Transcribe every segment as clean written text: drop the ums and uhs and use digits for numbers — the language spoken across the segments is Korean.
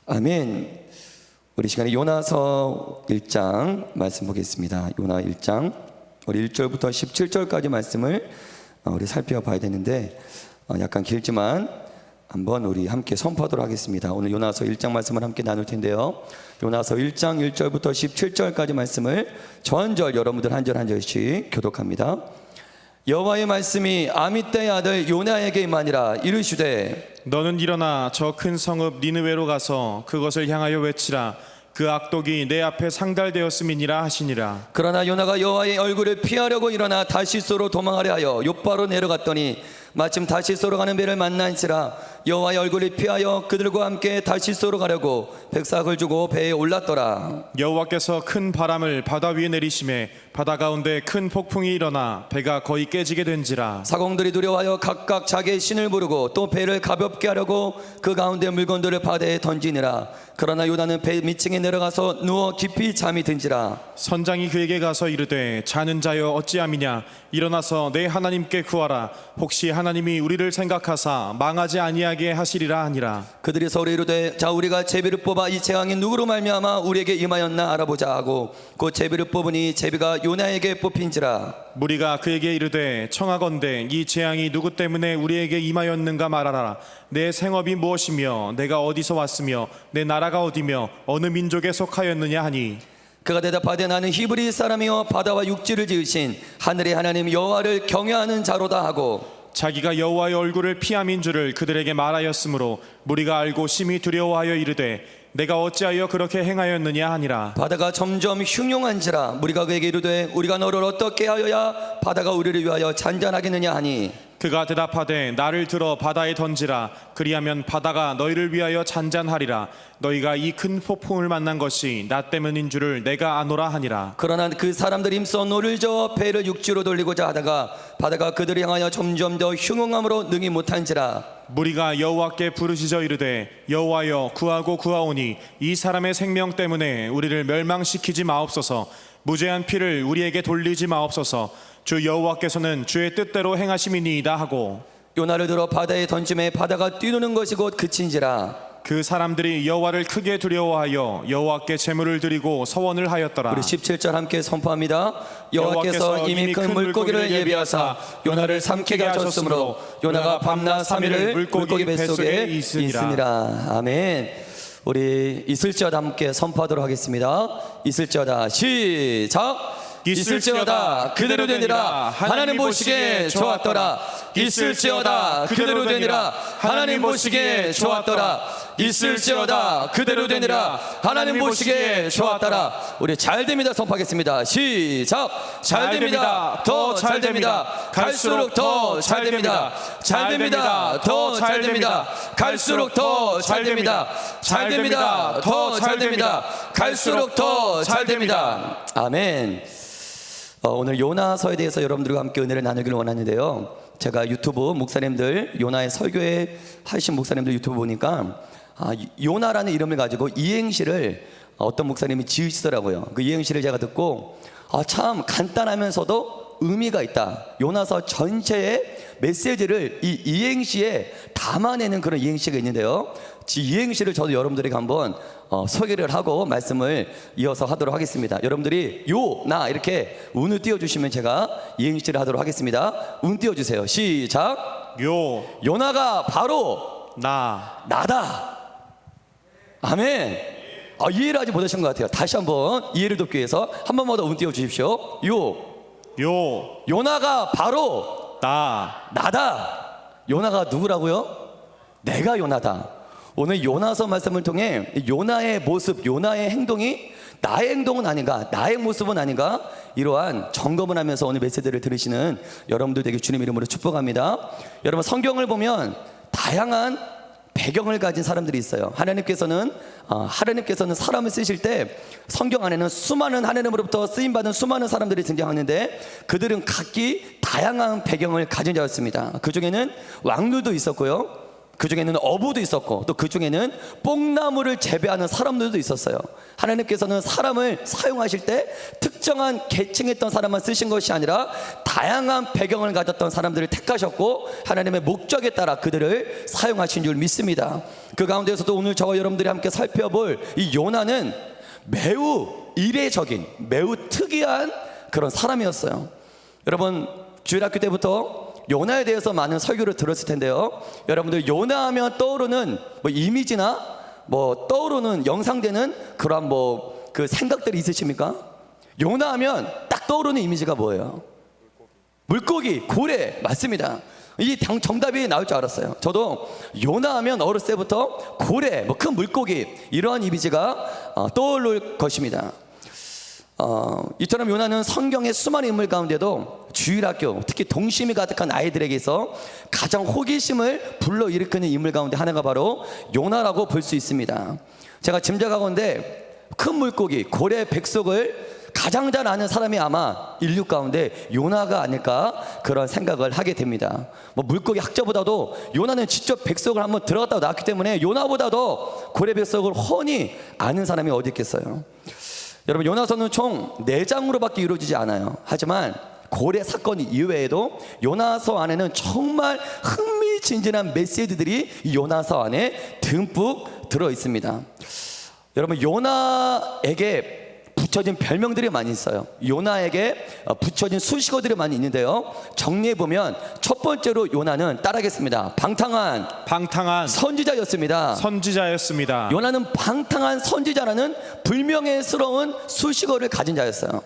아멘. 우리 시간에 요나서 1장 말씀 보겠습니다. 요나 1장 우리 1절부터 17절까지 말씀을 우리 살펴봐야 되는데 약간 길지만 한번 우리 함께 선포하도록 하겠습니다. 오늘 요나서 1장 말씀을 함께 나눌 텐데요. 요나서 1장 1절부터 17절까지 말씀을 전절 여러분들 한 절 한 절씩 교독합니다. 여호와의 말씀이 아미떼의 아들 요나에게 임하니라. 이르시되 너는 일어나 저 큰 성읍 니느웨로 가서 그것을 향하여 외치라. 그 악독이 내 앞에 상달되었음이니라 하시니라. 그러나 요나가 여호와의 얼굴을 피하려고 일어나 다시소로 도망하려 하여 욥바로 내려갔더니 마침 다시소로 가는 배를 만난지라. 여호와의 얼굴을 피하여 그들과 함께 다시소로 가려고 백삭을 주고 배에 올랐더라. 여호와께서 큰 바람을 바다 위에 내리심에 바다 가운데 큰 폭풍이 일어나 배가 거의 깨지게 된지라. 사공들이 두려워하여 각각 자기의 신을 부르고 또 배를 가볍게 하려고 그 가운데 물건들을 바다에 던지니라. 그러나 요나는 배 밑층에 내려가서 누워 깊이 잠이 든지라. 선장이 그에게 가서 이르되 자는 자여 어찌함이냐. 일어나서 내 하나님께 구하라. 혹시 하나님이 우리를 생각하사 망하지 아니하게 하시리라 하니라. 그들이 서로 이르되 자 우리가 제비를 뽑아 이 재앙이 누구로 말미암아 우리에게 임하였나 알아보자 하고 그 제비를 뽑으니 제비가 요나에게 뽑힌지라. 무리가 그에게 이르되 청하건대 이 재앙이 누구 때문에 우리에게 임하였는가 말하라. 내 생업이 무엇이며 내가 어디서 왔으며 내 나라가 어디며 어느 민족에 속하였느냐 하니 그가 대답하되 나는 히브리 사람이여 바다와 육지를 지으신 하늘의 하나님 여호와를 경외하는 자로다 하고 자기가 여호와의 얼굴을 피함인 줄을 그들에게 말하였으므로 무리가 알고 심히 두려워하여 이르되 내가 어찌하여 그렇게 행하였느냐 하니라. 바다가 점점 흉흉한지라. 무리가 그에게 이르되 우리가 너를 어떻게 하여야 바다가 우리를 위하여 잔잔하겠느냐 하니 그가 대답하되 나를 들어 바다에 던지라. 그리하면 바다가 너희를 위하여 잔잔하리라. 너희가 이 큰 폭풍을 만난 것이 나 때문인 줄을 내가 아노라 하니라. 그러나 그 사람들이 힘써 노를 저어 배를 육지로 돌리고자 하다가 바다가 그들을 향하여 점점 더 흉흉함으로 능히 못한지라. 무리가 여호와께 부르짖어 이르되 여호와여 구하고 구하오니 이 사람의 생명 때문에 우리를 멸망시키지 마옵소서. 무죄한 피를 우리에게 돌리지 마옵소서. 주 여호와께서는 주의 뜻대로 행하심이니이다 하고 요나를 들어 바다에 던짐에 바다가 뛰노는 것이 곧 그친지라. 그 사람들이 여호와를 크게 두려워하여 여호와께 제물을 드리고 서원을 하였더라. 우리 17절 함께 선포합니다. 여호와께서 이미 큰 물고기를 예비하사 요나를 삼키게 하셨으므로 요나가 밤낮 3일을 물고기 뱃속에 있으니라. 아멘. 우리 있을지어다 함께 선포하도록 하겠습니다. 있을지어다 시작. 있을지어다 그대로 되니라. 하나님 보시기에 좋았더라. 있을지어다 그대로 되니라. 하나님 보시기에 좋았더라. 있을지어다 그대로 되니라. 하나님 보시기에 좋았더라. 우리 잘됩니다 선포하겠습니다. 시작. 잘됩니다. 더 잘됩니다. 갈수록 더 잘됩니다. 잘됩니다. 더 잘됩니다. 갈수록 더 잘됩니다. 잘됩니다. 더 잘됩니다. 갈수록 더 잘됩니다. 아멘. 오늘 요나서에 대해서 여러분들과 함께 은혜를 나누기를 원하는데요. 제가 유튜브 목사님들 요나의 설교에 하신 목사님들 유튜브 보니까 요나라는 이름을 가지고 이행시를 어떤 목사님이 지으시더라고요. 그 이행시를 제가 듣고 참 간단하면서도 의미가 있다. 요나서 전체의 메시지를 이 이행시에 담아내는 그런 이행시가 있는데요. 이 이행시를 저도 여러분들에게 한번 소개를 하고 말씀을 이어서 하도록 하겠습니다. 여러분들이 요나 이렇게 운을 띄워주시면 제가 이행시를 하도록 하겠습니다. 운 띄워주세요. 시작. 요나가 바로 나다. 아멘. 이해를 아직 못하신 것 같아요. 다시 한번 이해를 돕기 위해서 한 번만 더 운 띄워주십시오. 요나가 바로 나다. 요나가 누구라고요? 내가 요나다. 오늘 요나서 말씀을 통해 요나의 모습, 요나의 행동이 나의 행동은 아닌가, 나의 모습은 아닌가, 이러한 점검을 하면서 오늘 메시지를 들으시는 여러분들 되게 주님 이름으로 축복합니다. 여러분 성경을 보면 다양한 배경을 가진 사람들이 있어요. 하나님께서는 사람을 쓰실 때 성경 안에는 수많은 하나님으로부터 쓰임받은 수많은 사람들이 등장하는데 그들은 각기 다양한 배경을 가진 자였습니다. 그 중에는 왕들도 있었고요, 그 중에는 어부도 있었고 또 그 중에는 뽕나무를 재배하는 사람들도 있었어요. 하나님께서는 사람을 사용하실 때 특정한 계층에 있던 사람만 쓰신 것이 아니라 다양한 배경을 가졌던 사람들을 택하셨고 하나님의 목적에 따라 그들을 사용하신 줄 믿습니다. 그 가운데서도 오늘 저와 여러분들이 함께 살펴볼 이 요나는 매우 이례적인, 매우 특이한 그런 사람이었어요. 여러분, 주일학교 때부터 요나에 대해서 많은 설교를 들었을 텐데요. 여러분들 요나하면 떠오르는 뭐 이미지나 뭐 떠오르는 영상되는 그런 뭐 그 생각들이 있으십니까? 요나하면 딱 떠오르는 이미지가 뭐예요? 물고기, 고래. 맞습니다. 이 정답이 나올 줄 알았어요. 저도 요나하면 어렸을 때부터 고래, 뭐 큰 물고기 이러한 이미지가 떠오를 것입니다. 이처럼 요나는 성경의 수많은 인물 가운데도 주일학교, 특히 동심이 가득한 아이들에게서 가장 호기심을 불러일으키는 인물 가운데 하나가 바로 요나라고 볼 수 있습니다. 제가 짐작하건대 큰 물고기, 고래, 백석을 가장 잘 아는 사람이 아마 인류 가운데 요나가 아닐까 그런 생각을 하게 됩니다. 뭐 물고기 학자보다도 요나는 직접 백석을 한번 들어갔다 나왔기 때문에 요나보다도 고래, 백석을 훤히 아는 사람이 어디 있겠어요. 여러분, 요나서는 총 4장으로밖에 이루어지지 않아요. 하지만 고래 사건 이외에도 요나서 안에는 정말 흥미진진한 메시지들이 이 요나서 안에 듬뿍 들어 있습니다. 여러분, 요나에게 붙여진 별명들이 많이 있어요. 요나에게 붙여진 수식어들이 많이 있는데요. 정리해보면 첫 번째로 요나는 따라하겠습니다. 방탕한 선지자였습니다. 요나는 방탕한 선지자라는 불명예스러운 수식어를 가진 자였어요.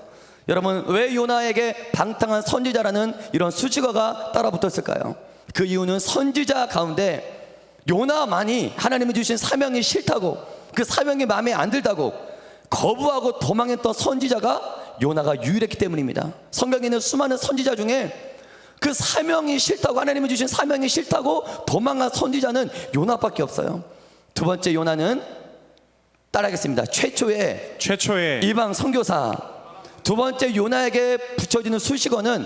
여러분, 왜 요나에게 방탕한 선지자라는 이런 수식어가 따라 붙었을까요? 그 이유는 선지자 가운데 요나만이 하나님이 주신 사명이 싫다고, 그 사명이 마음에 안 들다고 거부하고 도망했던 선지자가 요나가 유일했기 때문입니다. 성경에 있는 수많은 선지자 중에 그 사명이 싫다고, 하나님이 주신 사명이 싫다고 도망간 선지자는 요나밖에 없어요. 두 번째 요나는 따라하겠습니다. 최초의 이방 선교사. 두 번째 요나에게 붙여지는 수식어는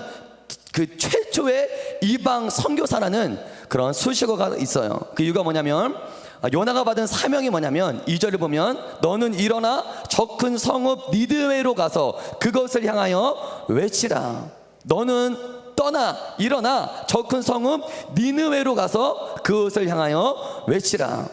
그 최초의 이방 선교사라는 그런 수식어가 있어요. 그 이유가 뭐냐면 요나가 받은 사명이 뭐냐면 2절을 보면 너는 일어나 저 큰 성읍 니느웨로 가서 그것을 향하여 외치라. 너는 일어나 저 큰 성읍 니느웨로 가서 그것을 향하여 외치라.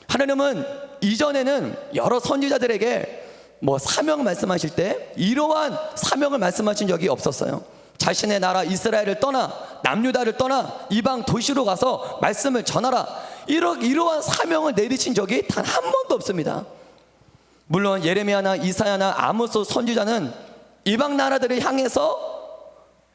하나님은 이전에는 여러 선지자들에게 뭐 사명 말씀하실 때 이러한 사명을 말씀하신 적이 없었어요. 자신의 나라 이스라엘을 떠나 남유다를 떠나 이방 도시로 가서 말씀을 전하라. 이러한 사명을 내리신 적이 단 한 번도 없습니다. 물론 예레미야나 이사야나 아모스 선지자는 이방 나라들을 향해서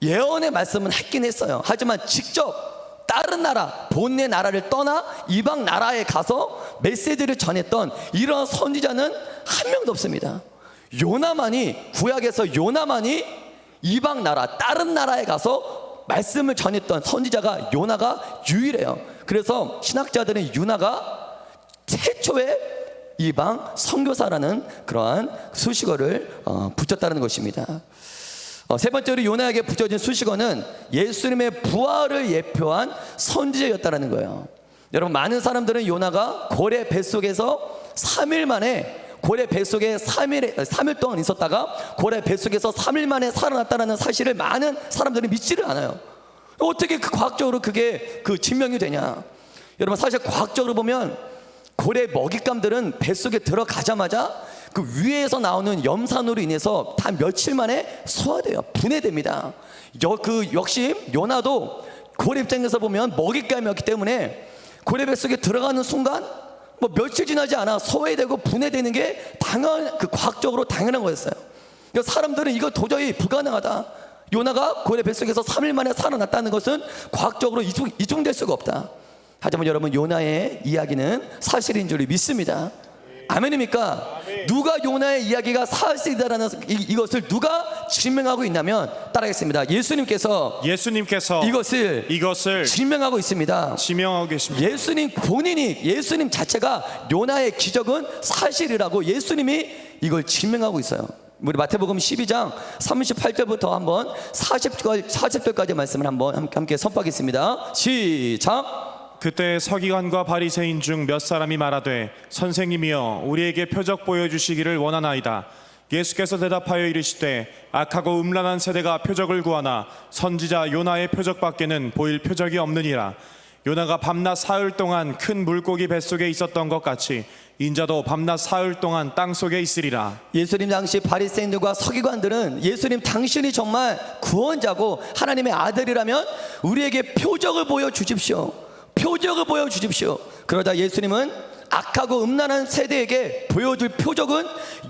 예언의 말씀은 했긴 했어요. 하지만 직접 다른 나라, 본래 나라를 떠나 이방 나라에 가서 메시지를 전했던 이런 선지자는 한 명도 없습니다. 구약에서 요나만이 이방 나라, 다른 나라에 가서 말씀을 전했던 선지자가 요나가 유일해요. 그래서 신학자들은 요나가 최초의 이방 선교사라는 그러한 수식어를 붙였다는 것입니다. 세 번째로 요나에게 붙여진 수식어는 예수님의 부활을 예표한 선지자였다는 거예요. 여러분, 많은 사람들은 요나가 고래 뱃속에서 3일 만에 고래 뱃속에 3일 동안 있었다가 고래 뱃속에서 3일 만에 살아났다는 사실을 많은 사람들이 믿지를 않아요. 어떻게 과학적으로 그게 증명이 되냐? 여러분, 사실 과학적으로 보면 고래 먹잇감들은 뱃속에 들어가자마자 그 위에서 나오는 염산으로 인해서 다 며칠 만에 소화돼요. 분해됩니다. 역시 요나도 고래 입장에서 보면 먹잇감이었기 때문에 고래 뱃속에 들어가는 순간 뭐 며칠 지나지 않아 소외되고 분해되는 게 과학적으로 당연한 거였어요. 그러니까 사람들은 이거 도저히 불가능하다. 요나가 고래 뱃속에서 3일 만에 살아났다는 것은 과학적으로 이중될 수가 없다. 하지만 여러분, 요나의 이야기는 사실인 줄 믿습니다. 아멘입니까? 누가 요나의 이야기가 사실이다라는 이것을 누가 증명하고 있냐면 따라하겠습니다. 예수님께서 이것을 증명하고 있습니다. 증명하고 계십니다. 예수님 자체가 요나의 기적은 사실이라고 예수님이 이걸 증명하고 있어요. 우리 마태복음 12장 38절부터 한번 40절까지 말씀을 한번 함께 선포하겠습니다. 시작. 그때 서기관과 바리새인 중 몇 사람이 말하되 선생님이여 우리에게 표적 보여주시기를 원하나이다. 예수께서 대답하여 이르시되 악하고 음란한 세대가 표적을 구하나 선지자 요나의 표적밖에는 보일 표적이 없느니라. 요나가 밤낮 사흘 동안 큰 물고기 뱃속에 있었던 것 같이 인자도 밤낮 사흘 동안 땅속에 있으리라. 예수님 당시 바리새인들과 서기관들은 예수님 당신이 정말 구원자고 하나님의 아들이라면 우리에게 표적을 보여주십시오. 표적을 보여주십시오. 그러자 예수님은 악하고 음란한 세대에게 보여줄 표적은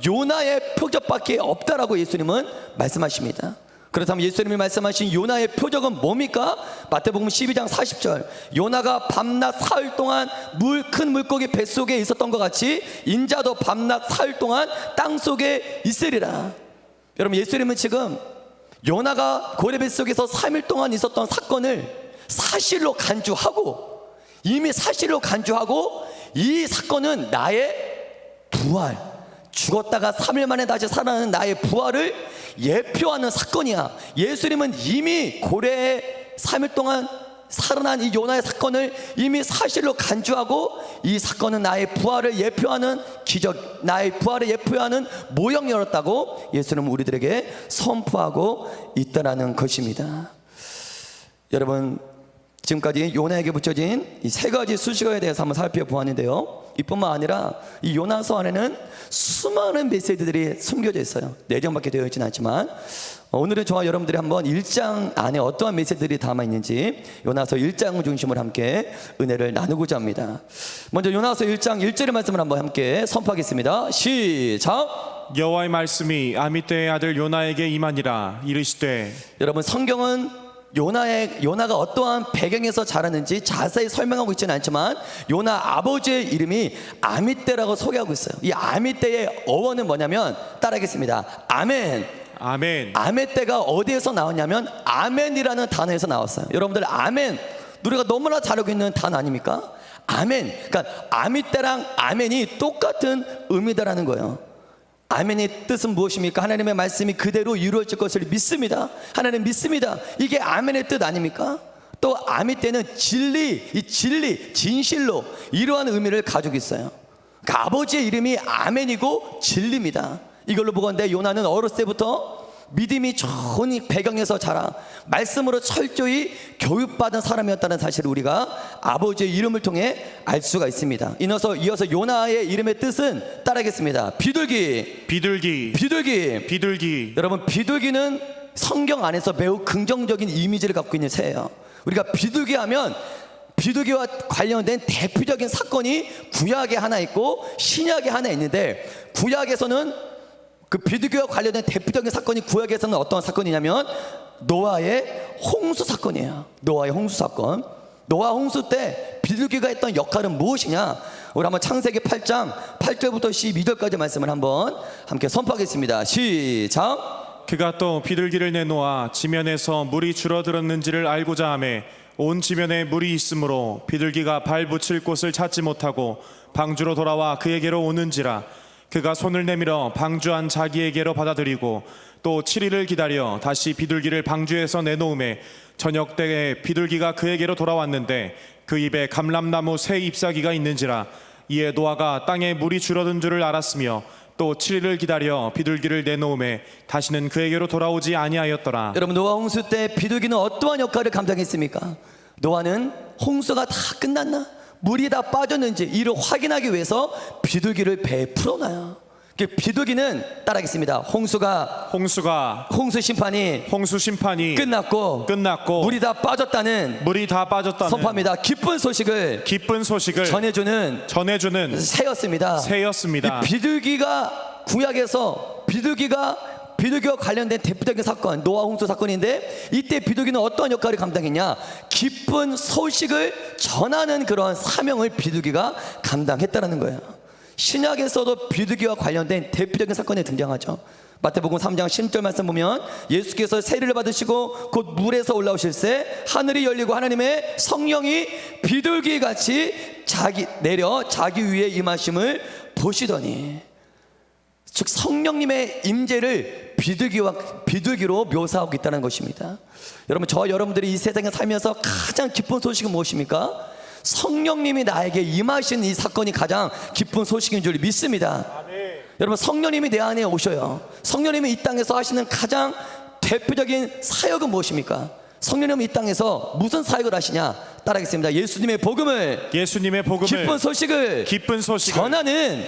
요나의 표적밖에 없다라고 예수님은 말씀하십니다. 그렇다면 예수님이 말씀하신 요나의 표적은 뭡니까? 마태복음 12장 40절 요나가 밤낮 사흘 동안 큰 물고기 뱃속에 있었던 것 같이 인자도 밤낮 사흘 동안 땅속에 있으리라. 여러분, 예수님은 지금 요나가 고래 뱃속에서 3일 동안 있었던 사건을 사실로 간주하고, 이미 사실로 간주하고, 이 사건은 나의 부활, 죽었다가 3일 만에 다시 살아나는 나의 부활을 예표하는 사건이야. 예수님은 이미 고래에 3일 동안 살아난 이 요나의 사건을 이미 사실로 간주하고, 이 사건은 나의 부활을 예표하는 기적, 나의 부활을 예표하는 모형이었다고 예수님은 우리들에게 선포하고 있다는 것입니다. 여러분, 지금까지 요나에게 붙여진 이 세 가지 수식어에 대해서 한번 살펴보았는데요, 이뿐만 아니라 이 요나서 안에는 수많은 메시지들이 숨겨져 있어요. 4장밖에 되어 있지는 않지만 오늘은 저와 여러분들이 한번 1장 안에 어떠한 메시지들이 담아 있는지 요나서 1장을 중심으로 함께 은혜를 나누고자 합니다. 먼저 요나서 1장 1절의 말씀을 한번 함께 선포하겠습니다. 시작. 여호와의 말씀이 아미떼의 아들 요나에게 임하니라. 이르시되. 여러분, 성경은 요나가 어떠한 배경에서 자랐는지 자세히 설명하고 있지는 않지만 요나 아버지의 이름이 아미떼라고 소개하고 있어요. 이 아미떼의 어원은 뭐냐면, 따라하겠습니다. 아멘. 아멘. 아미떼가 어디에서 나왔냐면 아멘이라는 단어에서 나왔어요. 여러분들, 아멘, 우리가 너무나 잘 알고 있는 단어 아닙니까? 아멘. 그러니까 아미떼랑 아멘이 똑같은 의미다라는 거예요. 아멘의 뜻은 무엇입니까? 하나님의 말씀이 그대로 이루어질 것을 믿습니다. 하나님 믿습니다. 이게 아멘의 뜻 아닙니까? 또 아미떼는 진리, 이 진리, 진실로 이러한 의미를 가지고 있어요. 그러니까 아버지의 이름이 아멘이고 진리입니다. 이걸로 보건대 요나는 어렸을 때부터 믿음이 좋은 배경에서 자라 말씀으로 철저히 교육받은 사람이었다는 사실을 우리가 아버지의 이름을 통해 알 수가 있습니다. 이어서 요나의 이름의 뜻은 따라하겠습니다. 비둘기. 비둘기. 비둘기. 비둘기. 여러분, 비둘기는 성경 안에서 매우 긍정적인 이미지를 갖고 있는 새예요. 우리가 비둘기 하면 비둘기와 관련된 대표적인 사건이 구약에 하나 있고 신약에 하나 있는데, 구약에서는 그 비둘기와 관련된 대표적인 사건이 구약에서는 어떤 사건이냐면 노아의 홍수 사건이에요. 노아의 홍수 사건. 노아 홍수 때 비둘기가 했던 역할은 무엇이냐? 우리 한번 창세기 8장 8절부터 12절까지 말씀을 한번 함께 선포하겠습니다. 시작. 그가 또 비둘기를 내놓아 지면에서 물이 줄어들었는지를 알고자 하매 온 지면에 물이 있으므로 비둘기가 발 붙일 곳을 찾지 못하고 방주로 돌아와 그에게로 오는지라. 그가 손을 내밀어 방주한 자기에게로 받아들이고 또 7일을 기다려 다시 비둘기를 방주에서 내놓음에 저녁 때에 비둘기가 그에게로 돌아왔는데 그 입에 감람나무 새 잎사귀가 있는지라. 이에 노아가 땅에 물이 줄어든 줄을 알았으며 또 7일을 기다려 비둘기를 내놓음에 다시는 그에게로 돌아오지 아니하였더라. 여러분, 노아 홍수 때 비둘기는 어떠한 역할을 감당했습니까? 노아는 홍수가 다 끝났나? 물이 다 빠졌는지 이를 확인하기 위해서 비둘기를 배에 풀어놔요. 비둘기는 따라하겠습니다. 홍수 심판이 끝났고 물이 다 빠졌다는 선포합니다. 기쁜 소식을 전해주는 새였습니다. 이 비둘기가 구약에서 비둘기와 관련된 대표적인 사건, 노아 홍수 사건인데, 이때 비둘기는 어떤 역할을 감당했냐? 기쁜 소식을 전하는 그런 사명을 비둘기가 감당했다는 거예요. 신약에서도 비둘기와 관련된 대표적인 사건이 등장하죠. 마태복음 3장 10절 말씀 보면 예수께서 세례를 받으시고 곧 물에서 올라오실 새 하늘이 열리고 하나님의 성령이 비둘기같이 내려 자기 위에 임하심을 보시더니, 즉 성령님의 임재를 비둘기로 묘사하고 있다는 것입니다. 여러분, 저와 여러분들이 이 세상에 살면서 가장 기쁜 소식은 무엇입니까? 성령님이 나에게 임하신 이 사건이 가장 기쁜 소식인 줄 믿습니다. 여러분, 성령님이 내 안에 오셔요. 성령님이 이 땅에서 하시는 가장 대표적인 사역은 무엇입니까? 성령님은 이 땅에서 무슨 사역을 하시냐? 따라하겠습니다. 예수님의 복음을 기쁜 소식을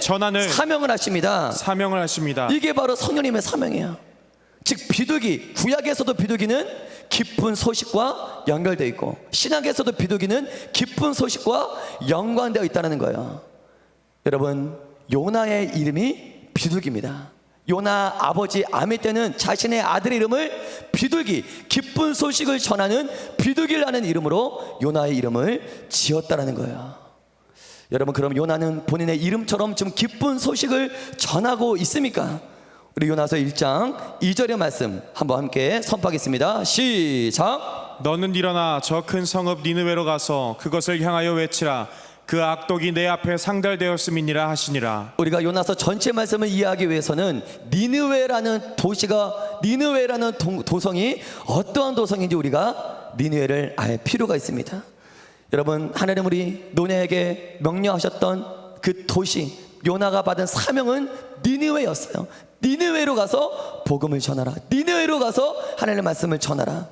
전하는 사명을 하십니다. 이게 바로 성령님의 사명이에요. 즉 비둘기, 구약에서도 비둘기는 기쁜 소식과 연결되어 있고 신약에서도 비둘기는 기쁜 소식과 연관되어 있다는 거예요. 여러분, 요나의 이름이 비둘기입니다. 요나 아버지 아미떼는 자신의 아들의 이름을 비둘기, 기쁜 소식을 전하는 비둘기라는 이름으로 요나의 이름을 지었다는 거예요. 여러분, 그럼 요나는 본인의 이름처럼 좀 기쁜 소식을 전하고 있습니까? 우리 요나서 1장 2절의 말씀 한번 함께 선포하겠습니다. 시작. 너는 일어나 저 큰 성읍 니느웨로 가서 그것을 향하여 외치라. 그 악독이 내 앞에 상달되었음이니라 하시니라. 우리가 요나서 전체 말씀을 이해하기 위해서는 니느웨라는 도시가, 니느웨라는 도성이 어떠한 도성인지 우리가 니느웨를 알 필요가 있습니다. 여러분, 하나님 우리 노냐에게 명령하셨던 그 도시, 요나가 받은 사명은 니느웨였어요. 니느웨로 가서 복음을 전하라. 니느웨로 가서 하나님의 말씀을 전하라.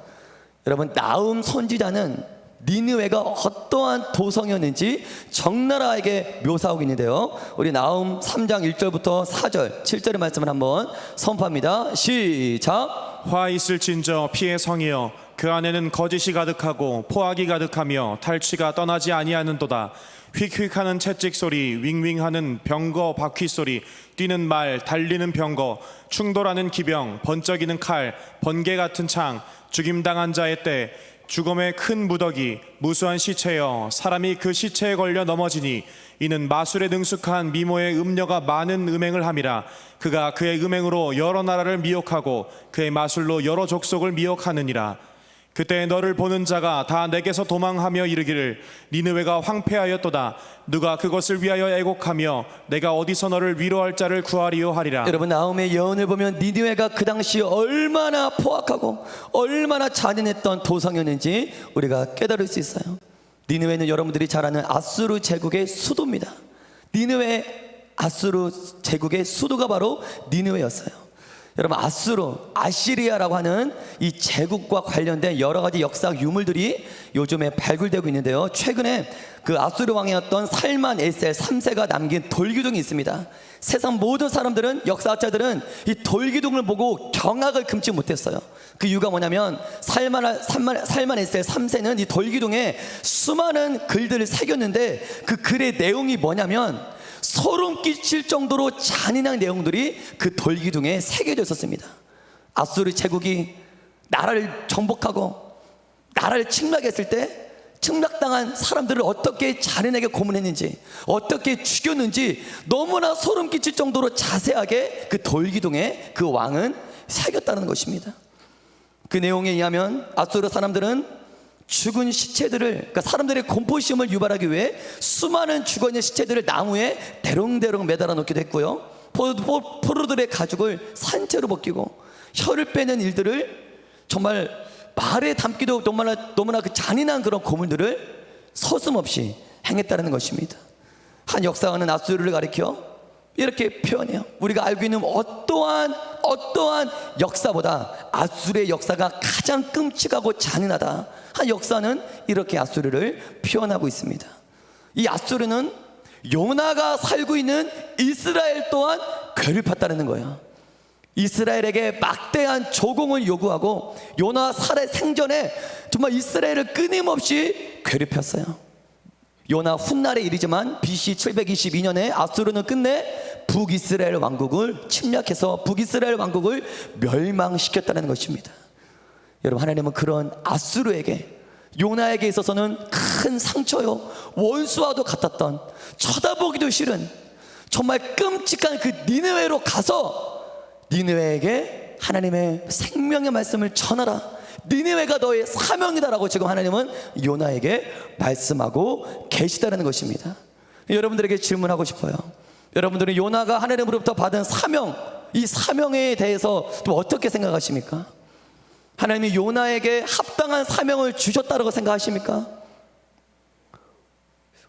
여러분, 나훔 선지자는 니느웨가 어떠한 도성이었는지 적나라하게 묘사하고 있는데요. 우리 나훔 3장 1절부터 4절 7절의 말씀을 한번 선포합니다. 시작. 화 있을진저 피의 성이여, 그 안에는 거짓이 가득하고 포악이 가득하며 탈취가 떠나지 아니하는도다. 휙휙하는 채찍 소리, 윙윙하는 병거 바퀴 소리, 뛰는 말, 달리는 병거, 충돌하는 기병, 번쩍이는 칼, 번개 같은 창, 죽임당한 자의 때, 죽음의 큰 무더기, 무수한 시체여, 사람이 그 시체에 걸려 넘어지니 이는 마술에 능숙한 미모의 음녀가 많은 음행을 함이라. 그가 그의 음행으로 여러 나라를 미혹하고 그의 마술로 여러 족속을 미혹하느니라. 그때 너를 보는 자가 다 내게서 도망하며 이르기를 니느웨가 황폐하였도다. 누가 그것을 위하여 애곡하며 내가 어디서 너를 위로할 자를 구하리요 하리라. 여러분, 나훔의 예언을 보면 니느웨가 그 당시 얼마나 포악하고 얼마나 잔인했던 도성이었는지 우리가 깨달을 수 있어요. 니느웨는 여러분들이 잘 아는 아수르 제국의 수도입니다. 니느웨 아수르 제국의 수도가 바로 니느웨였어요. 여러분, 아시리아라고 하는 이 제국과 관련된 여러 가지 역사 유물들이 요즘에 발굴되고 있는데요. 최근에 그 아수르 왕이었던 살만 에셀 3세가 남긴 돌기둥이 있습니다. 세상 모든 사람들은, 역사학자들은 이 돌기둥을 보고 경악을 금치 못했어요. 그 이유가 뭐냐면 살만 에셀 3세는 이 돌기둥에 수많은 글들을 새겼는데 그 글의 내용이 뭐냐면 소름 끼칠 정도로 잔인한 내용들이 그 돌기둥에 새겨져 있었습니다. 아수르 제국이 나라를 정복하고 나라를 침략했을 때 침략당한 사람들을 어떻게 잔인하게 고문했는지, 어떻게 죽였는지 너무나 소름 끼칠 정도로 자세하게 그 돌기둥에 그 왕은 새겼다는 것입니다. 그 내용에 의하면 아수르 사람들은 죽은 시체들을, 그러니까 사람들의 공포심을 유발하기 위해 수많은 죽어있는 시체들을 나무에 대롱대롱 매달아 놓기도 했고요. 포로들의 가죽을 산채로 벗기고 혀를 빼는 일들을 정말 말에 담기도 너무나 그 잔인한 그런 고문들을 서슴없이 행했다는 것입니다. 한 역사가는 아수르를 가리켜 이렇게 표현해요. 우리가 알고 있는 어떠한 역사보다 아수르의 역사가 가장 끔찍하고 잔인하다. 한 역사는 이렇게 아수르를 표현하고 있습니다. 이 아수르는 요나가 살고 있는 이스라엘 또한 괴롭혔다는 거예요. 이스라엘에게 막대한 조공을 요구하고 요나 살해 생전에 정말 이스라엘을 끊임없이 괴롭혔어요. 요나 훗날의 일이지만 BC 722년에 아수르는 끝내 북이스라엘 왕국을 침략해서 북이스라엘 왕국을 멸망시켰다는 것입니다. 여러분, 하나님은 그런 아수르에게, 요나에게 있어서는 큰 상처요, 원수와도 같았던, 쳐다보기도 싫은 정말 끔찍한 그 니느웨로 가서 니느웨에게 하나님의 생명의 말씀을 전하라. 니느웨가 너의 사명이다라고 지금 하나님은 요나에게 말씀하고 계시다는 것입니다. 여러분들에게 질문하고 싶어요. 여러분들은 요나가 하나님으로부터 받은 사명, 이 사명에 대해서 또 어떻게 생각하십니까? 하나님이 요나에게 합당한 사명을 주셨다고 생각하십니까?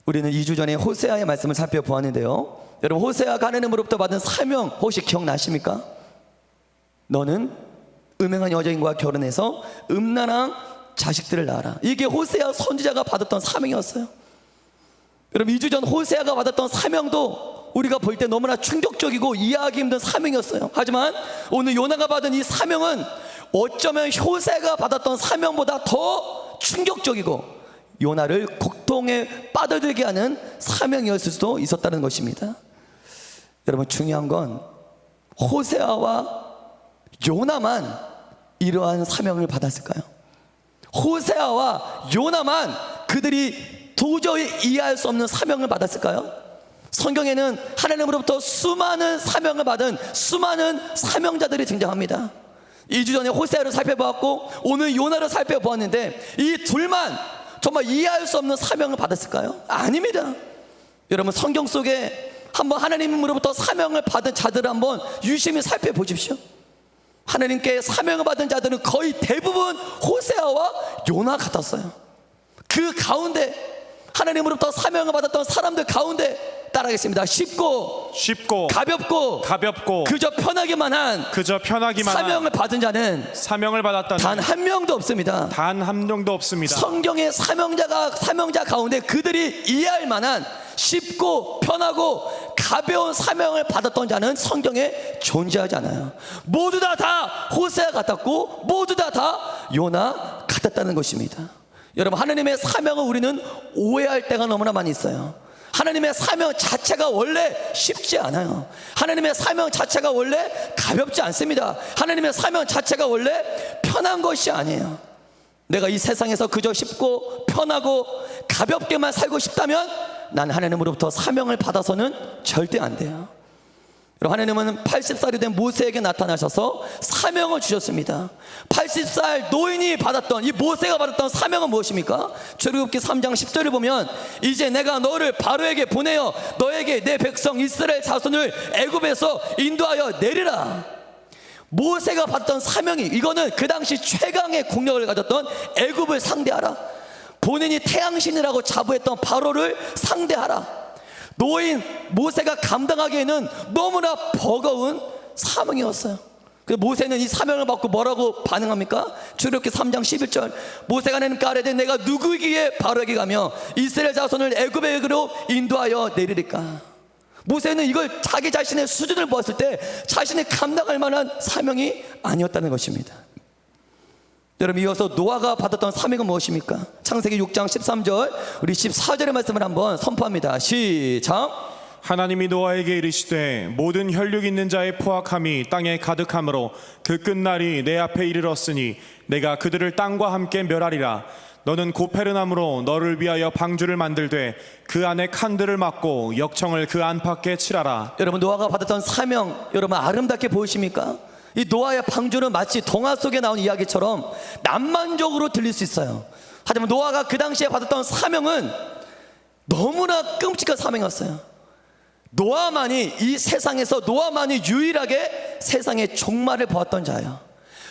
우리는 2주 전에 호세아의 말씀을 살펴보았는데요. 여러분, 호세아가 하나님으로부터 받은 사명 혹시 기억나십니까? 너는 음행한 여자인과 결혼해서 음란한 자식들을 낳아라. 이게 호세아 선지자가 받았던 사명이었어요. 여러분, 2주 전 호세아가 받았던 사명도 우리가 볼 때 너무나 충격적이고 이해하기 힘든 사명이었어요. 하지만 오늘 요나가 받은 이 사명은 어쩌면 호세아가 받았던 사명보다 더 충격적이고 요나를 고통에 빠져들게 하는 사명이었을 수도 있었다는 것입니다. 여러분, 중요한 건 호세아와 요나만 이러한 사명을 받았을까요? 호세아와 요나만 그들이 도저히 이해할 수 없는 사명을 받았을까요? 성경에는 하나님으로부터 수많은 사명을 받은 수많은 사명자들이 등장합니다. 2주 전에 호세아를 살펴보았고 오늘 요나를 살펴보았는데 이 둘만 정말 이해할 수 없는 사명을 받았을까요? 아닙니다. 여러분, 성경 속에 한번 하나님으로부터 사명을 받은 자들을 한번 유심히 살펴보십시오. 하나님께 사명을 받은 자들은 거의 대부분 호세아와 요나 같았어요. 그 가운데 하나님으로부터 사명을 받았던 사람들 가운데 따라하겠습니다. 쉽고 가볍고 그저 편하기만 한 사명을 받은 자는 사명을 받았던 단 한 명도 없습니다. 단 한 명도 없습니다. 성경의 사명자 가운데 그들이 이해할 만한 쉽고 편하고 가벼운 사명을 받았던 자는 성경에 존재하지 않아요. 모두 다 호세아 같았고 모두 다 요나 같았다는 것입니다. 여러분, 하나님의 사명을 우리는 오해할 때가 너무나 많이 있어요. 하나님의 사명 자체가 원래 쉽지 않아요. 하나님의 사명 자체가 원래 가볍지 않습니다. 하나님의 사명 자체가 원래 편한 것이 아니에요. 내가 이 세상에서 그저 쉽고 편하고 가볍게만 살고 싶다면 난 하나님으로부터 사명을 받아서는 절대 안 돼요. 하나님은 80살이 된 모세에게 나타나셔서 사명을 주셨습니다. 80살 노인이 받았던, 이 모세가 받았던 사명은 무엇입니까? 출애굽기 3장 10절을 보면 이제 내가 너를 바로에게 보내어 너에게 내 백성 이스라엘 자손을 애굽에서 인도하여 내리라. 모세가 받던 사명이, 이거는 그 당시 최강의 국력을 가졌던 애굽을 상대하라. 본인이 태양신이라고 자부했던 바로를 상대하라. 노인 모세가 감당하기에는 너무나 버거운 사명이었어요. 그래서 모세는 이 사명을 받고 뭐라고 반응합니까? 출애굽기 3장 11절, 모세가 하나님께 아뢰되 내가 누구에게 바로에게 가며 이스라엘 자손을 애굽에게로 인도하여 내리리까? 모세는 이걸 자기 자신의 수준을 보았을 때 자신이 감당할 만한 사명이 아니었다는 것입니다. 여러분, 이어서 노아가 받았던 사명은 무엇입니까? 창세기 6장 13절, 우리 14절의 말씀을 한번 선포합니다. 시작. 하나님이 노아에게 이르시되 모든 혈육 있는 자의 포악함이 땅에 가득함으로 그 끝날이 내 앞에 이르렀으니 내가 그들을 땅과 함께 멸하리라. 너는 고페르나무로 너를 위하여 방주를 만들되 그 안에 칸들을 막고 역청을 그 안팎에 칠하라. 여러분, 노아가 받았던 사명, 여러분 아름답게 보이십니까? 이 노아의 방주는 마치 동화 속에 나온 이야기처럼 낭만적으로 들릴 수 있어요. 하지만 노아가 그 당시에 받았던 사명은 너무나 끔찍한 사명이었어요. 노아만이 이 세상에서 노아만이 유일하게 세상의 종말을 보았던 자예요.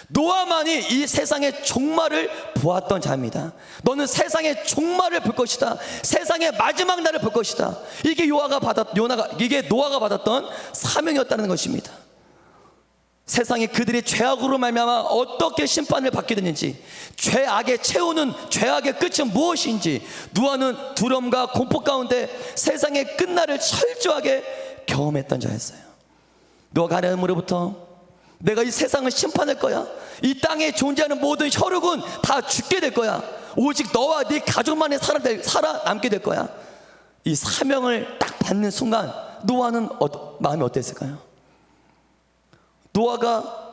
노아만이 이 세상의 종말을 보았던 자입니다. 너는 세상의 종말을 볼 것이다. 세상의 마지막 날을 볼 것이다. 이게 노아가 받았던 사명이었다는 것입니다. 세상에 그들의 죄악으로 말미암아 어떻게 심판을 받게 되는지, 죄악의 끝은 무엇인지 노아는 두려움과 공포 가운데 세상의 끝날을 철저하게 경험했던 자였어요. 노아가 하나님으로부터 내가 이 세상을 심판할 거야, 이 땅에 존재하는 모든 혈육은 다 죽게 될 거야, 오직 너와 네 가족만이 살아남게 될 거야, 이 사명을 딱 받는 순간 노아는 마음이 어땠을까요? 노아가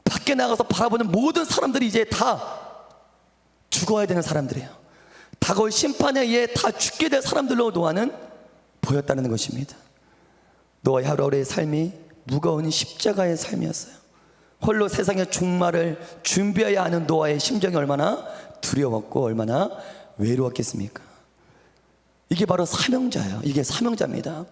밖에 나가서 바라보는 모든 사람들이 이제 다 죽어야 되는 사람들이에요. 다가올 심판에 의해 다 죽게 될 사람들로 노아는 보였다는 것입니다. 노아의 하루하루의 삶이 무거운 십자가의 삶이었어요. 홀로 세상의 종말을 준비해야 하는 노아의 심정이 얼마나 두려웠고 얼마나 외로웠겠습니까? 이게 바로 사명자예요. 이게 사명자입니다.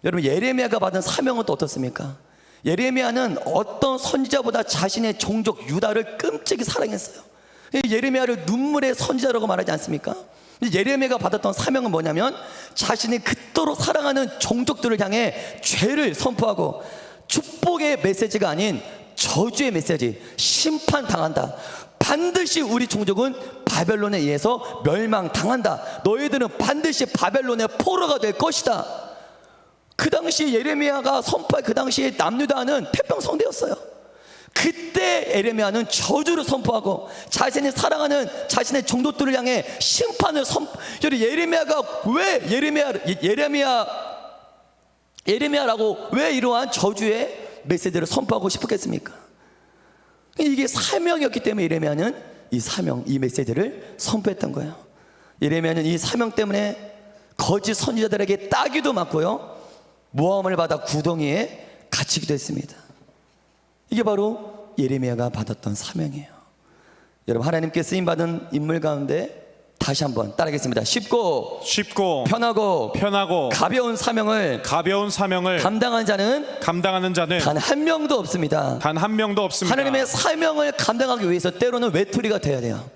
여러분, 예레미야가 받은 사명은 또 어떻습니까? 예레미야는 어떤 선지자보다 자신의 종족 유다를 끔찍이 사랑했어요. 예레미야를 눈물의 선지자라고 말하지 않습니까? 예레미야가 받았던 사명은 뭐냐면 자신이 그토록 사랑하는 종족들을 향해 죄를 선포하고 축복의 메시지가 아닌 저주의 메시지, 심판당한다. 반드시 우리 종족은 바벨론에 의해서 멸망당한다. 너희들은 반드시 바벨론의 포로가 될 것이다. 그 당시 예레미야가 선포한 그 당시에 남유다는 태평성대였어요. 그때 예레미야는 저주를 선포하고 자신이 사랑하는 자신의 종족들을 향해 심판을 예레미야가 왜 예레미야라고 왜 이러한 저주의 메시지를 선포하고 싶었겠습니까? 이게 사명이었기 때문에 예레미야는 이 사명, 이 메시지를 선포했던 거예요. 예레미야는 이 사명 때문에 거짓 선지자들에게 따귀도 맞고요, 모함을 받아 구덩이에 갇히기도 했습니다. 이게 바로 예레미야가 받았던 사명이에요. 여러분, 하나님께 쓰임받은 인물 가운데 다시 한번 따라하겠습니다. 쉽고 편하고 가벼운 사명을 감당하는 자는 단 한 명도 없습니다. 하나님의 사명을 감당하기 위해서 때로는 외톨이가 되어야 돼요.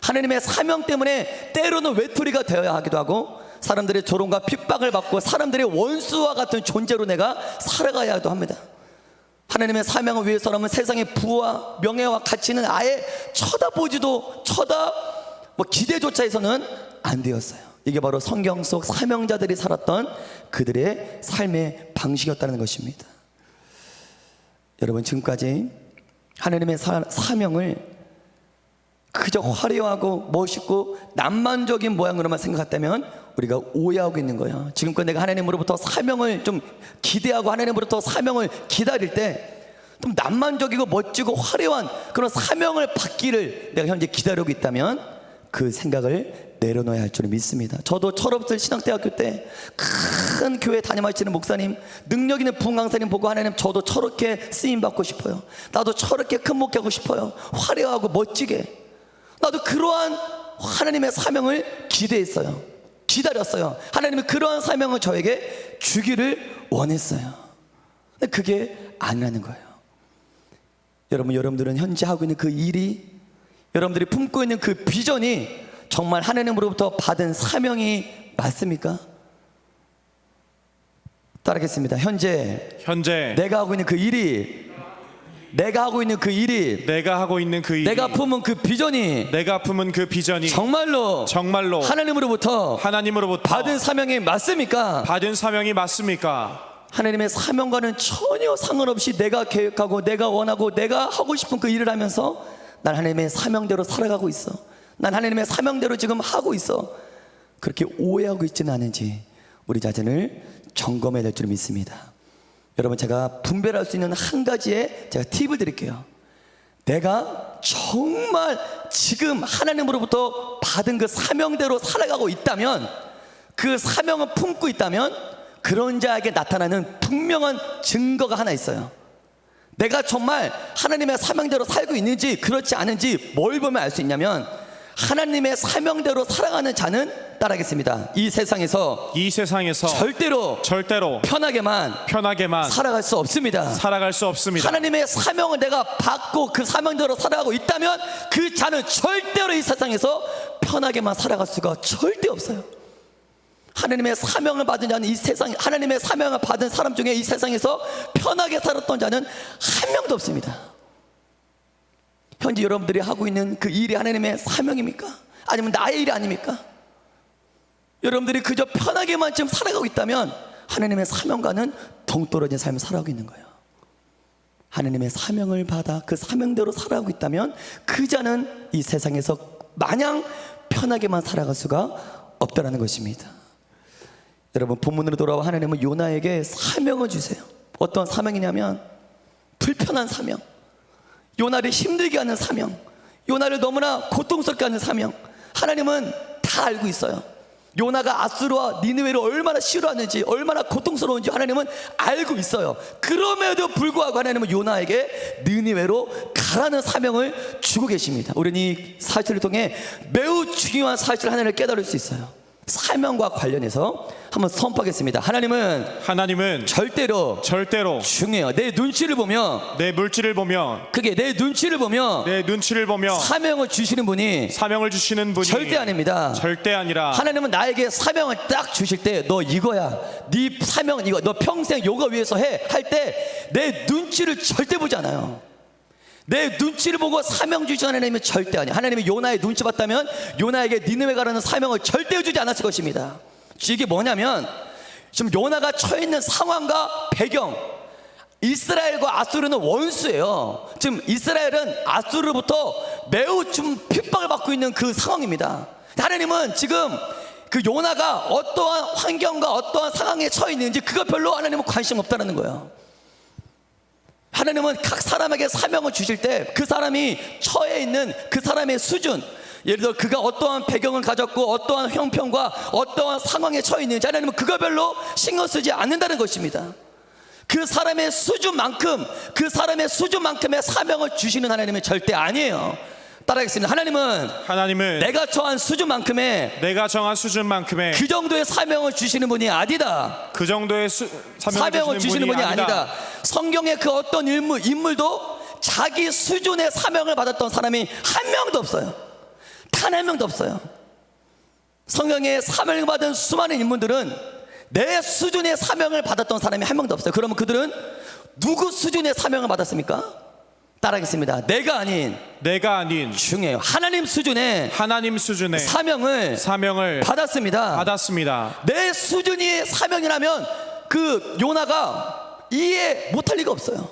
하나님의 사명 때문에 때로는 외톨이가 되어야 하기도 하고, 사람들의 조롱과 핍박을 받고 사람들의 원수와 같은 존재로 내가 살아가야 하기도 합니다. 하나님의 사명을 위해서라면 세상의 부와 명예와 가치는 아예 기대조차 해서는 안 되었어요. 이게 바로 성경 속 사명자들이 살았던 그들의 삶의 방식이었다는 것입니다. 여러분, 지금까지 하나님의 사명을 그저 화려하고 멋있고 낭만적인 모양으로만 생각했다면 우리가 오해하고 있는 거예요. 지금껏 내가 하나님으로부터 사명을 좀 기대하고 하나님으로부터 사명을 기다릴 때 좀 낭만적이고 멋지고 화려한 그런 사명을 받기를 내가 현재 기다리고 있다면 그 생각을 내려놓아야 할 줄 믿습니다. 저도 철없을 신학대학교 때 큰 교회 담임하시는 목사님, 능력 있는 부흥 강사님 보고 하나님, 저도 저렇게 쓰임받고 싶어요. 나도 저렇게 큰 목회하고 싶어요. 화려하고 멋지게. 나도 그러한 하나님의 사명을 기대했어요. 기다렸어요. 하나님이 그러한 사명을 저에게 주기를 원했어요. 근데 그게 아니라는 거예요. 여러분들은 현재 하고 있는 그 일이, 여러분들이 품고 있는 그 비전이 정말 하나님으로부터 받은 사명이 맞습니까? 따라하겠습니다. 현재 내가 하고 있는 그 일이, 내가 품은 그 비전이 정말로 하나님으로부터 받은 사명이 맞습니까? 하나님의 사명과는 전혀 상관없이 내가 계획하고 내가 원하고 내가 하고 싶은 그 일을 하면서 난 하나님의 사명대로 살아가고 있어, 난 하나님의 사명대로 지금 하고 있어, 그렇게 오해하고 있지는 않은지 우리 자신을 점검해야 될 줄 믿습니다. 여러분, 제가 분별할 수 있는 한 가지의 제가 팁을 드릴게요. 내가 정말 지금 하나님으로부터 받은 그 사명대로 살아가고 있다면, 그 사명을 품고 있다면 그런 자에게 나타나는 분명한 증거가 하나 있어요. 내가 정말 하나님의 사명대로 살고 있는지 그렇지 않은지 뭘 보면 알 수 있냐면, 하나님의 사명대로 살아가는 자는, 따라하겠습니다, 이 세상에서 절대로 편하게만 살아갈 수 없습니다. 하나님의 사명을 내가 받고 그 사명대로 살아가고 있다면 그 자는 절대로 이 세상에서 편하게만 살아갈 수가 절대 없어요. 하나님의 사명을 받은 자는 이 세상, 하나님의 사명을 받은 사람 중에 이 세상에서 편하게 살았던 자는 한 명도 없습니다. 현재 여러분들이 하고 있는 그 일이 하나님의 사명입니까? 아니면 나의 일이 아닙니까? 여러분들이 그저 편하게만 지금 살아가고 있다면 하나님의 사명과는 동떨어진 삶을 살아가고 있는 거예요. 하나님의 사명을 받아 그 사명대로 살아가고 있다면 그 자는 이 세상에서 마냥 편하게만 살아갈 수가 없다는 것입니다. 여러분, 본문으로 돌아와 하나님은 요나에게 사명을 주세요. 어떤 사명이냐면 불편한 사명, 요나를 힘들게 하는 사명, 요나를 너무나 고통스럽게 하는 사명. 하나님은 다 알고 있어요. 요나가 아수르와 니느웨를 얼마나 싫어하는지, 얼마나 고통스러운지 하나님은 알고 있어요. 그럼에도 불구하고 하나님은 요나에게 니느웨로 가라는 사명을 주고 계십니다. 우리는 이 사실을 통해 매우 중요한 사실을 하나를 깨달을 수 있어요. 사명과 관련해서 한번 선포하겠습니다. 하나님은 절대로 중요해요. 내 눈치를 보면, 내 물질을 보면, 그게 내 눈치를 보면 사명을 주시는 분이 절대 아닙니다. 절대 아니라 하나님은 나에게 사명을 딱 주실 때, 너 이거야, 네 사명은 이거, 너 평생 요거 위해서 해 할 때 내 눈치를 절대 보지 않아요. 내 눈치를 보고 사명 주시 하나님은 절대 아니에요. 하나님이 요나의 눈치 봤다면 요나에게 니느웨 가라는 사명을 절대 주지 않았을 것입니다. 이게 뭐냐면, 지금 요나가 처해 있는 상황과 배경, 이스라엘과 아수르는 원수예요. 지금 이스라엘은 아수르로부터 매우 좀 핍박을 받고 있는 그 상황입니다. 하나님은 지금 그 요나가 어떠한 환경과 어떠한 상황에 처해 있는지 그거 별로 하나님은 관심 없다는 거예요. 하나님은 각 사람에게 사명을 주실 때 그 사람이 처해 있는 그 사람의 수준, 예를 들어 그가 어떠한 배경을 가졌고 어떠한 형편과 어떠한 상황에 처해 있는지 하나님은 그거 별로 신경 쓰지 않는다는 것입니다. 그 사람의 수준만큼, 그 사람의 수준만큼의 사명을 주시는 하나님은 절대 아니에요. 따라하겠습니다. 하나님은 내가 처한 수준만큼의 그 정도의 사명을 주시는 분이 아니다. 그 정도의 사명을 주시는 분이 아니다. 성경의 그 어떤 인물도 자기 수준의 사명을 받았던 사람이 한 명도 없어요. 단 한 명도 없어요. 성경에 사명을 받은 수많은 인물들은 내 수준의 사명을 받았던 사람이 한 명도 없어요. 그러면 그들은 누구 수준의 사명을 받았습니까? 따라하겠습니다. 내가 아닌 중요해요. 하나님 수준의 사명을 받았습니다. 내 수준이 사명이라면 그 요나가 이해 못할 리가 없어요.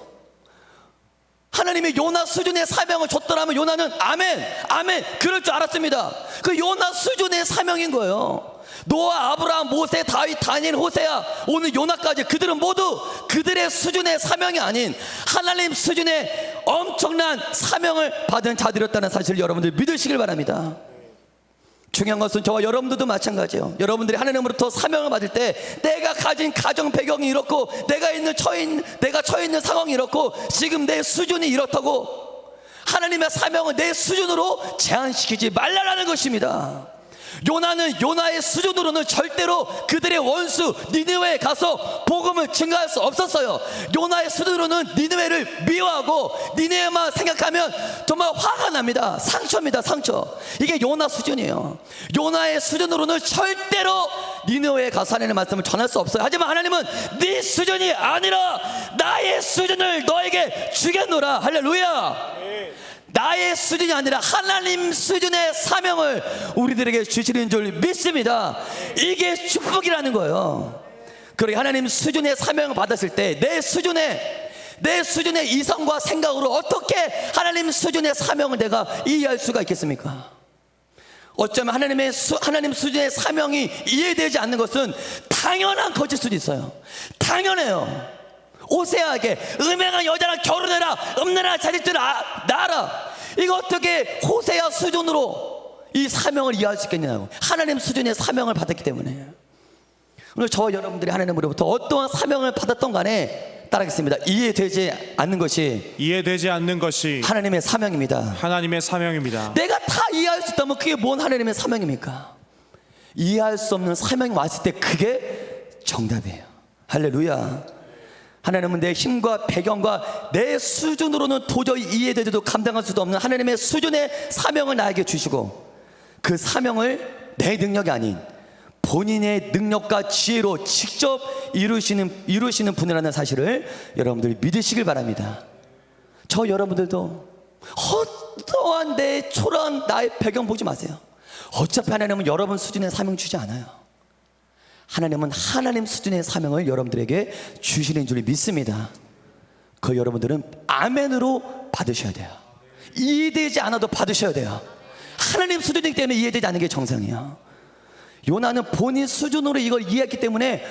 하나님이 요나 수준의 사명을 줬더라면 요나는 아멘 그럴 줄 알았습니다. 그 요나 수준의 사명인 거예요. 노아, 아브라함, 모세, 다윗, 다니엘, 호세아, 오늘 요나까지 그들은 모두 그들의 수준의 사명이 아닌 하나님 수준의 엄청난 사명을 받은 자들이었다는 사실을 여러분들 믿으시길 바랍니다. 중요한 것은 저와 여러분들도 마찬가지예요. 여러분들이 하나님으로부터 사명을 받을 때 내가 가진 가정 배경이 이렇고 내가 처해 있는 상황이 이렇고 지금 내 수준이 이렇다고 하나님의 사명을 내 수준으로 제한시키지 말라라는 것입니다. 요나는 요나의 수준으로는 절대로 그들의 원수 니느웨에 가서 복음을 증거할 수 없었어요. 요나의 수준으로는 니느웨를 미워하고 니느웨만 생각하면 정말 화가 납니다. 상처입니다. 상처. 이게 요나 수준이에요. 요나의 수준으로는 절대로 니느웨에 가서 하나님의 말씀을 전할 수 없어요. 하지만 하나님은 네 수준이 아니라 나의 수준을 너에게 주겠노라. 할렐루야. 나의 수준이 아니라 하나님 수준의 사명을 우리들에게 주시는 줄 믿습니다. 이게 축복이라는 거예요. 그리고 하나님 수준의 사명을 받았을 때 내 수준의 이성과 생각으로 어떻게 하나님 수준의 사명을 내가 이해할 수가 있겠습니까? 어쩌면 하나님 수준의 사명이 이해되지 않는 것은 당연한 것일 수도 있어요. 당연해요. 오세아에게 음행한 여자랑 결혼해라, 없느라 자식들을 낳아라. 이거 어떻게 호세아 수준으로 이 사명을 이해할 수 있겠냐고. 하나님 수준의 사명을 받았기 때문에. 오늘 저와 여러분들이 하나님으로부터 어떠한 사명을 받았던 간에 따라하겠습니다. 이해되지 않는 것이 하나님의 사명입니다. 내가 다 이해할 수 있다면 그게 뭔 하나님의 사명입니까? 이해할 수 없는 사명이 왔을 때 그게 정답이에요. 할렐루야. 하나님은 내 힘과 배경과 내 수준으로는 도저히 이해되지도 감당할 수도 없는 하나님의 수준의 사명을 나에게 주시고 그 사명을 내 능력이 아닌 본인의 능력과 지혜로 직접 이루시는 분이라는 사실을 여러분들이 믿으시길 바랍니다. 저 여러분들도 어떠한 내 초라한 나의 배경 보지 마세요. 어차피 하나님은 여러분 수준의 사명 주지 않아요. 하나님은 하나님 수준의 사명을 여러분들에게 주시는 줄 믿습니다. 그 여러분들은 아멘으로 받으셔야 돼요. 이해되지 않아도 받으셔야 돼요. 하나님 수준이기 때문에 이해되지 않는 게 정상이에요. 요나는 본인 수준으로 이걸 이해했기 때문에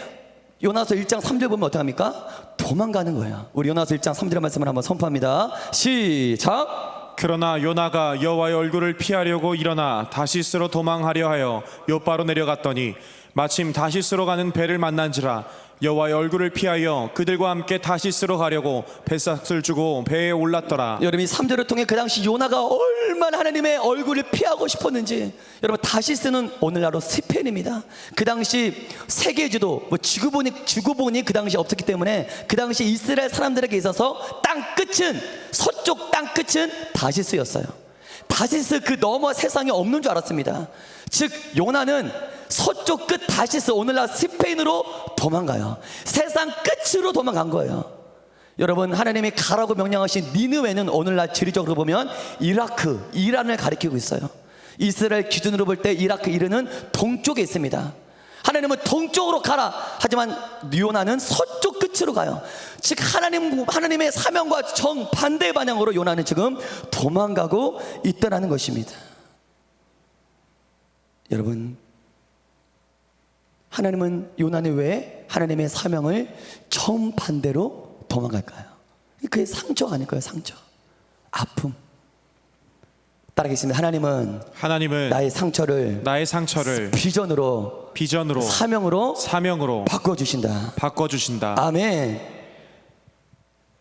요나서 1장 3절 보면 어떡합니까? 도망가는 거예요. 우리 요나서 1장 3절의 말씀을 한번 선포합니다. 시작. 그러나 요나가 여호와의 얼굴을 피하려고 일어나 다시스로 도망하려 하여 요바로 내려갔더니 마침 다시스로 가는 배를 만난지라 여호와의 얼굴을 피하여 그들과 함께 다시스로 가려고 뱃삭을 주고 배에 올랐더라. 여러분 이 3절을 통해 그 당시 요나가 얼마나 하나님의 얼굴을 피하고 싶었는지, 여러분 다시스는 오늘날로 스페인입니다. 그 당시 세계지도 지구본이 그 당시 없었기 때문에 그 당시 이스라엘 사람들에게 있어서 서쪽 땅 끝은 다시스였어요. 다시스 그 너머 세상에 없는 줄 알았습니다. 즉 요나는 서쪽 끝 다시스, 오늘날 스페인으로 도망가요. 세상 끝으로 도망간 거예요. 여러분 하나님이 가라고 명령하신 니느웨는 오늘날 지리적으로 보면 이란을 가리키고 있어요. 이스라엘 기준으로 볼 때 이란은 동쪽에 있습니다. 하나님은 동쪽으로 가라 하지만 요나는 서쪽 끝으로 가요. 즉 하나님의 사명과 정반대 방향으로 요나는 지금 도망가고 있다는 것입니다. 여러분 하나님은 요나는 왜 하나님의 사명을 정반대로 도망갈까요? 그게 상처가 아닐까요? 상처, 아픔. 따라하겠습니다. 하나님은 나의 상처를 비전으로 사명으로 바꿔주신다. 아멘.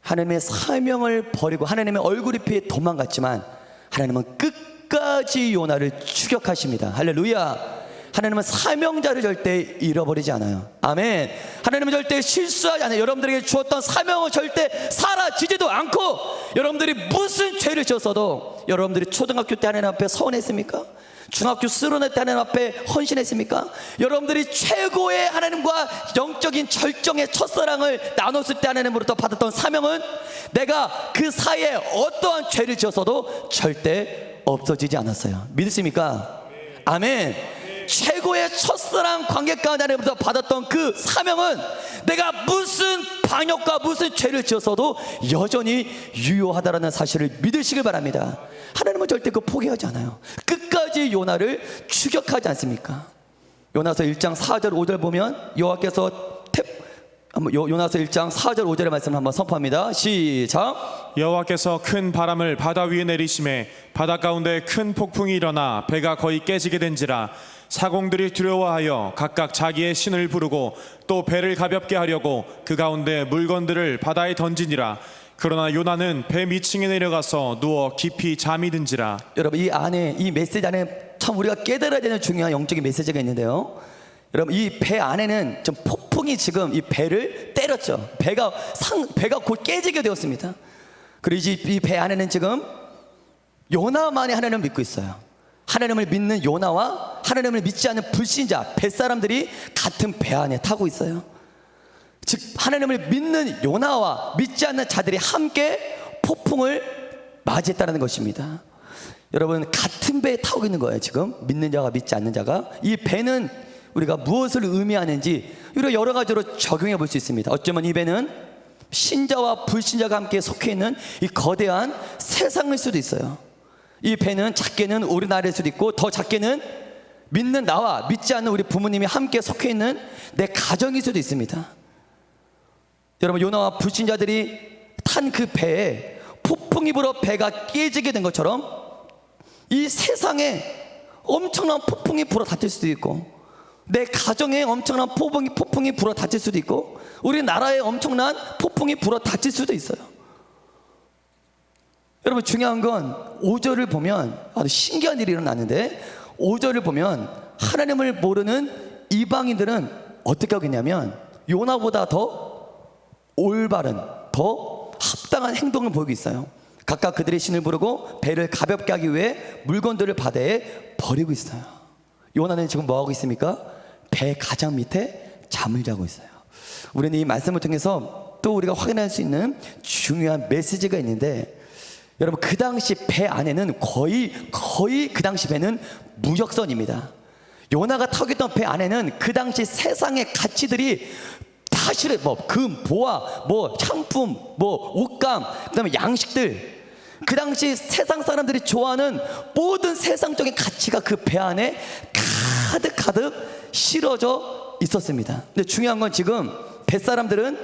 하나님의 사명을 버리고 하나님의 얼굴이 피해 도망갔지만 하나님은 끝까지 요나를 추격하십니다. 할렐루야. 하나님은 사명자를 절대 잃어버리지 않아요. 아멘. 하나님은 절대 실수하지 않아요. 여러분들에게 주었던 사명은 절대 사라지지도 않고, 여러분들이 무슨 죄를 지었어도, 여러분들이 초등학교 때 하나님 앞에 서운했습니까? 중학교 쓰러낼 때 하나님 앞에 헌신했습니까? 여러분들이 최고의 하나님과 영적인 절정의 첫사랑을 나눴을 때 하나님으로부터 받았던 사명은 내가 그 사이에 어떠한 죄를 지었어도 절대 없어지지 않았어요. 믿으십니까? 아멘. 최고의 첫사랑 관계 가운데 하나님부터 받았던 그 사명은 내가 무슨 반역과 무슨 죄를 지었어도 여전히 유효하다라는 사실을 믿으시길 바랍니다. 하나님은 절대 그 포기하지 않아요. 끝까지 요나를 추격하지 않습니까? 요나서 1장 4절 5절 보면 여호와께서 요나서 1장 4절 5절의 말씀을 한번 선포합니다. 시작. 여호와께서 큰 바람을 바다 위에 내리심에 바다 가운데 큰 폭풍이 일어나 배가 거의 깨지게 된지라. 사공들이 두려워하여 각각 자기의 신을 부르고 또 배를 가볍게 하려고 그 가운데 물건들을 바다에 던지니라. 그러나 요나는 배 밑층에 내려가서 누워 깊이 잠이 든지라. 여러분 이 메시지 안에 참 우리가 깨달아야 되는 중요한 영적인 메시지가 있는데요. 여러분 이 배 안에는 좀 폭풍이 지금 이 배를 때렸죠. 배가 곧 깨지게 되었습니다. 그리고 이 배 안에는 지금 요나만이 하나님을 믿고 있어요. 하나님을 믿는 요나와 하나님을 믿지 않는 불신자 뱃사람들이 같은 배 안에 타고 있어요. 즉 하나님을 믿는 요나와 믿지 않는 자들이 함께 폭풍을 맞이했다는 것입니다. 여러분 같은 배에 타고 있는 거예요. 지금 믿는 자가 믿지 않는 자가. 이 배는 우리가 무엇을 의미하는지 여러 가지로 적용해 볼 수 있습니다. 어쩌면 이 배는 신자와 불신자가 함께 속해 있는 이 거대한 세상일 수도 있어요. 이 배는 작게는 우리나라일 수도 있고, 더 작게는 믿는 나와 믿지 않는 우리 부모님이 함께 속해 있는 내 가정일 수도 있습니다. 여러분 요나와 불신자들이 탄 그 배에 폭풍이 불어 배가 깨지게 된 것처럼 이 세상에 엄청난 폭풍이 불어 닥칠 수도 있고, 내 가정에 엄청난 폭풍이 불어 닥칠 수도 있고, 우리나라에 엄청난 폭풍이 불어 닥칠 수도 있어요. 여러분 중요한 건 5절을 보면 아주 신기한 일이 일어났는데, 5절을 보면 하나님을 모르는 이방인들은 어떻게 하겠냐면 요나보다 더 올바른, 더 합당한 행동을 보이고 있어요. 각각 그들의 신을 부르고 배를 가볍게 하기 위해 물건들을 바다에 버리고 있어요. 요나는 지금 뭐하고 있습니까? 배 가장 밑에 잠을 자고 있어요. 우리는 이 말씀을 통해서 또 우리가 확인할 수 있는 중요한 메시지가 있는데, 여러분 그 당시 배 안에는 거의 그 당시 배는 무역선입니다. 요나가 타고 있던 배 안에는 그 당시 세상의 가치들이 다 실어, 금, 보화, 향품, 옷감, 그다음에 양식들, 그 당시 세상 사람들이 좋아하는 모든 세상적인 가치가 그 배 안에 가득 실어져 있었습니다. 근데 중요한 건 지금 뱃사람들은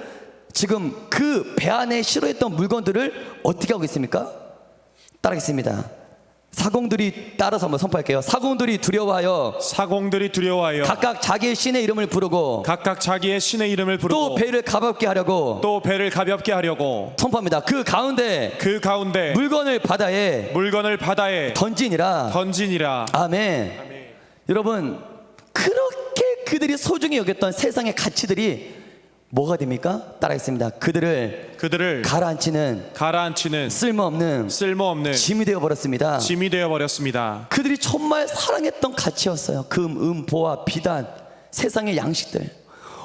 지금 그 배 안에 실어있던 물건들을 어떻게 하고 있습니까? 따라하겠습니다. 사공들이 따라서 한번 선포할게요. 사공들이 두려워하여 사공들이 두려워하여 각각 자기의 신의 이름을 부르고 각각 자기의 신의 이름을 또 부르고 배를 가볍게 하려고 또 배를 가볍게 하려고 선포합니다. 그 가운데 그 가운데 물건을 바다에 던지니라. 던지니라. 아멘. 여러분, 그렇게 그들이 소중히 여겼던 세상의 가치들이 뭐가 됩니까? 따라하겠습니다. 그들을 가라앉히는 쓸모없는 짐이 되어버렸습니다. 짐이 되어 버렸습니다. 그들이 정말 사랑했던 가치였어요. 금, 보화, 비단, 세상의 양식들.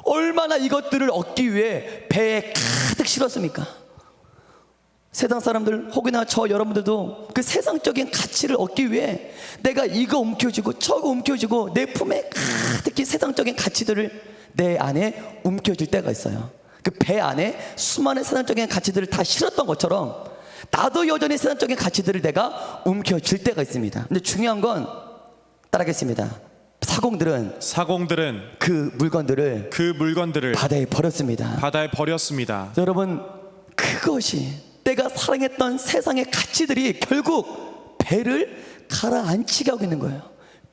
얼마나 이것들을 얻기 위해 배에 가득 실었습니까? 세상 사람들 혹여나 저 여러분들도 그 세상적인 가치를 얻기 위해 내가 이거 움켜쥐고 저거 움켜쥐고 내 품에 가득히 세상적인 가치들을 내 안에 움켜질 때가 있어요. 그 배 안에 수많은 세상적인 가치들을 다 실었던 것처럼 나도 여전히 세상적인 가치들을 내가 움켜쥘 때가 있습니다. 근데 중요한 건 따라하겠습니다. 사공들은 그 물건들을 바다에 버렸습니다. 여러분, 그것이 내가 사랑했던 세상의 가치들이 결국 배를 가라앉히게 하고 있는 거예요.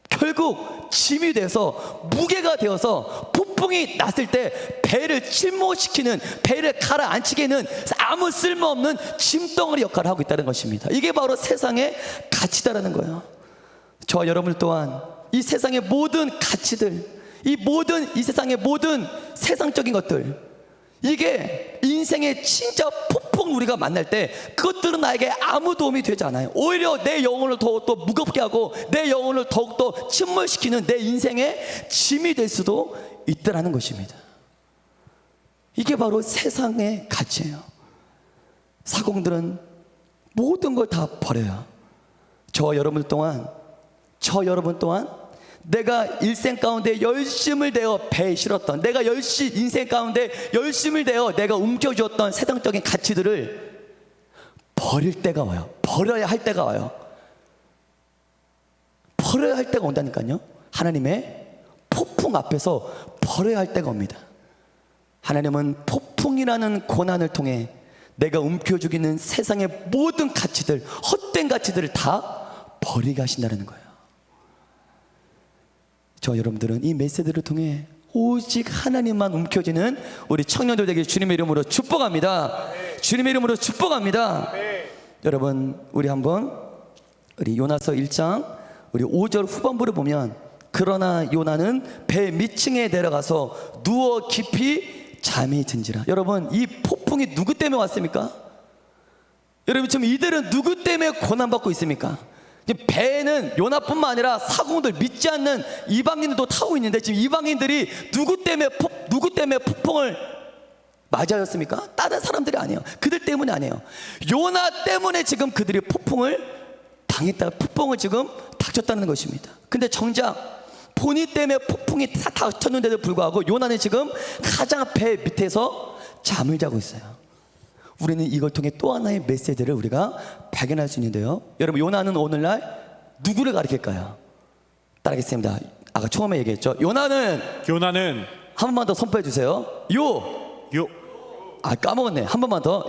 결국 짐이 돼서 무게가 되어서 폭풍이 났을 때 배를 침몰시키는, 배를 가라앉히게는 아무 쓸모없는 짐덩어리 역할을 하고 있다는 것입니다. 이게 바로 세상의 가치다라는 거예요. 저와 여러분 또한 이 세상의 모든 가치들, 이 세상의 모든 세상적인 것들, 이게 인생의 진짜 폭풍 우리가 만날 때 그것들은 나에게 아무 도움이 되지 않아요. 오히려 내 영혼을 더욱더 무겁게 하고 내 영혼을 더욱더 침몰시키는 내 인생의 짐이 될 수도 있다는 것입니다. 이게 바로 세상의 가치예요. 사공들은 모든 걸 다 버려요. 저 여러분 또한 내가 일생 가운데 열심을 내어 배에 실었던, 내가 인생 가운데 열심을 내어 내가 움켜쥐었던 세상적인 가치들을 버릴 때가 와요. 버려야 할 때가 와요. 버려야 할 때가 온다니까요. 하나님의 폭풍 앞에서 버려야 할 때가 옵니다. 하나님은 폭풍이라는 고난을 통해 내가 움켜쥐기는 세상의 모든 가치들, 헛된 가치들을 다 버리게 하신다는 거예요. 저 여러분들은 이 메시지를 통해 오직 하나님만 움켜쥐는 우리 청년들 되길 주님의 이름으로 축복합니다. 주님의 이름으로 축복합니다. 여러분, 우리 요나서 1장 우리 5절 후반부를 보면, 그러나 요나는 배 밑층에 내려가서 누워 깊이 잠이 든지라. 여러분, 이 폭풍이 누구 때문에 왔습니까? 여러분, 지금 이들은 누구 때문에 고난받고 있습니까? 배에는 요나뿐만 아니라 사공들, 믿지 않는 이방인들도 타고 있는데, 지금 이방인들이 누구 때문에 폭풍을 맞이하였습니까? 다른 사람들이 아니에요. 그들 때문이 아니에요. 요나 때문에 지금 그들이 폭풍을 지금 닥쳤다는 것입니다. 근데 정작 본인 때문에 폭풍이 다 닥쳤는데도 불구하고 요나는 지금 가장 배 밑에서 잠을 자고 있어요. 우리는 이걸 통해 또 하나의 메시지를 우리가 발견할 수 있는데요. 여러분, 요나는 오늘날 누구를 가리킬까요? 따라하겠습니다. 아까 처음에 얘기했죠. 요나는 한 번만 더 선포해 주세요. 까먹었네. 한 번만 더.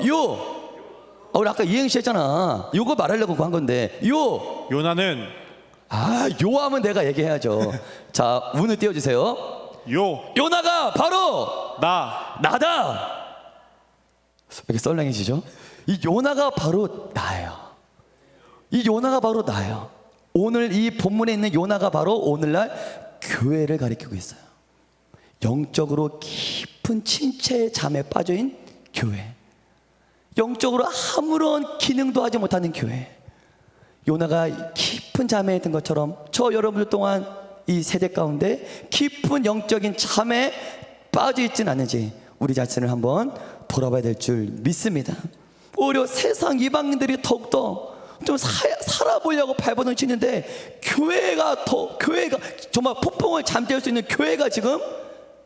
우리 아까 이행시 했잖아. 요거 말하려고 한 건데. 요나는 요하면 내가 얘기해야죠. 자, 운을 띄워주세요. 요나가 바로 나다. 왜 이렇게 썰렁해지죠? 이 요나가 바로 나예요. 오늘 이 본문에 있는 요나가 바로 오늘날 교회를 가리키고 있어요. 영적으로 깊은 침체의 잠에 빠져있는 교회, 영적으로 아무런 기능도 하지 못하는 교회. 요나가 깊은 잠에 든 것처럼 저 여러분들 또한 이 세대 가운데 깊은 영적인 잠에 빠져있진 않는지 우리 자신을 한번 돌아봐야 될 줄 믿습니다. 오히려 세상 이방인들이 더욱더 좀 살아보려고 발버둥 치는데, 교회가 정말 폭풍을 잠재울 수 있는 교회가 지금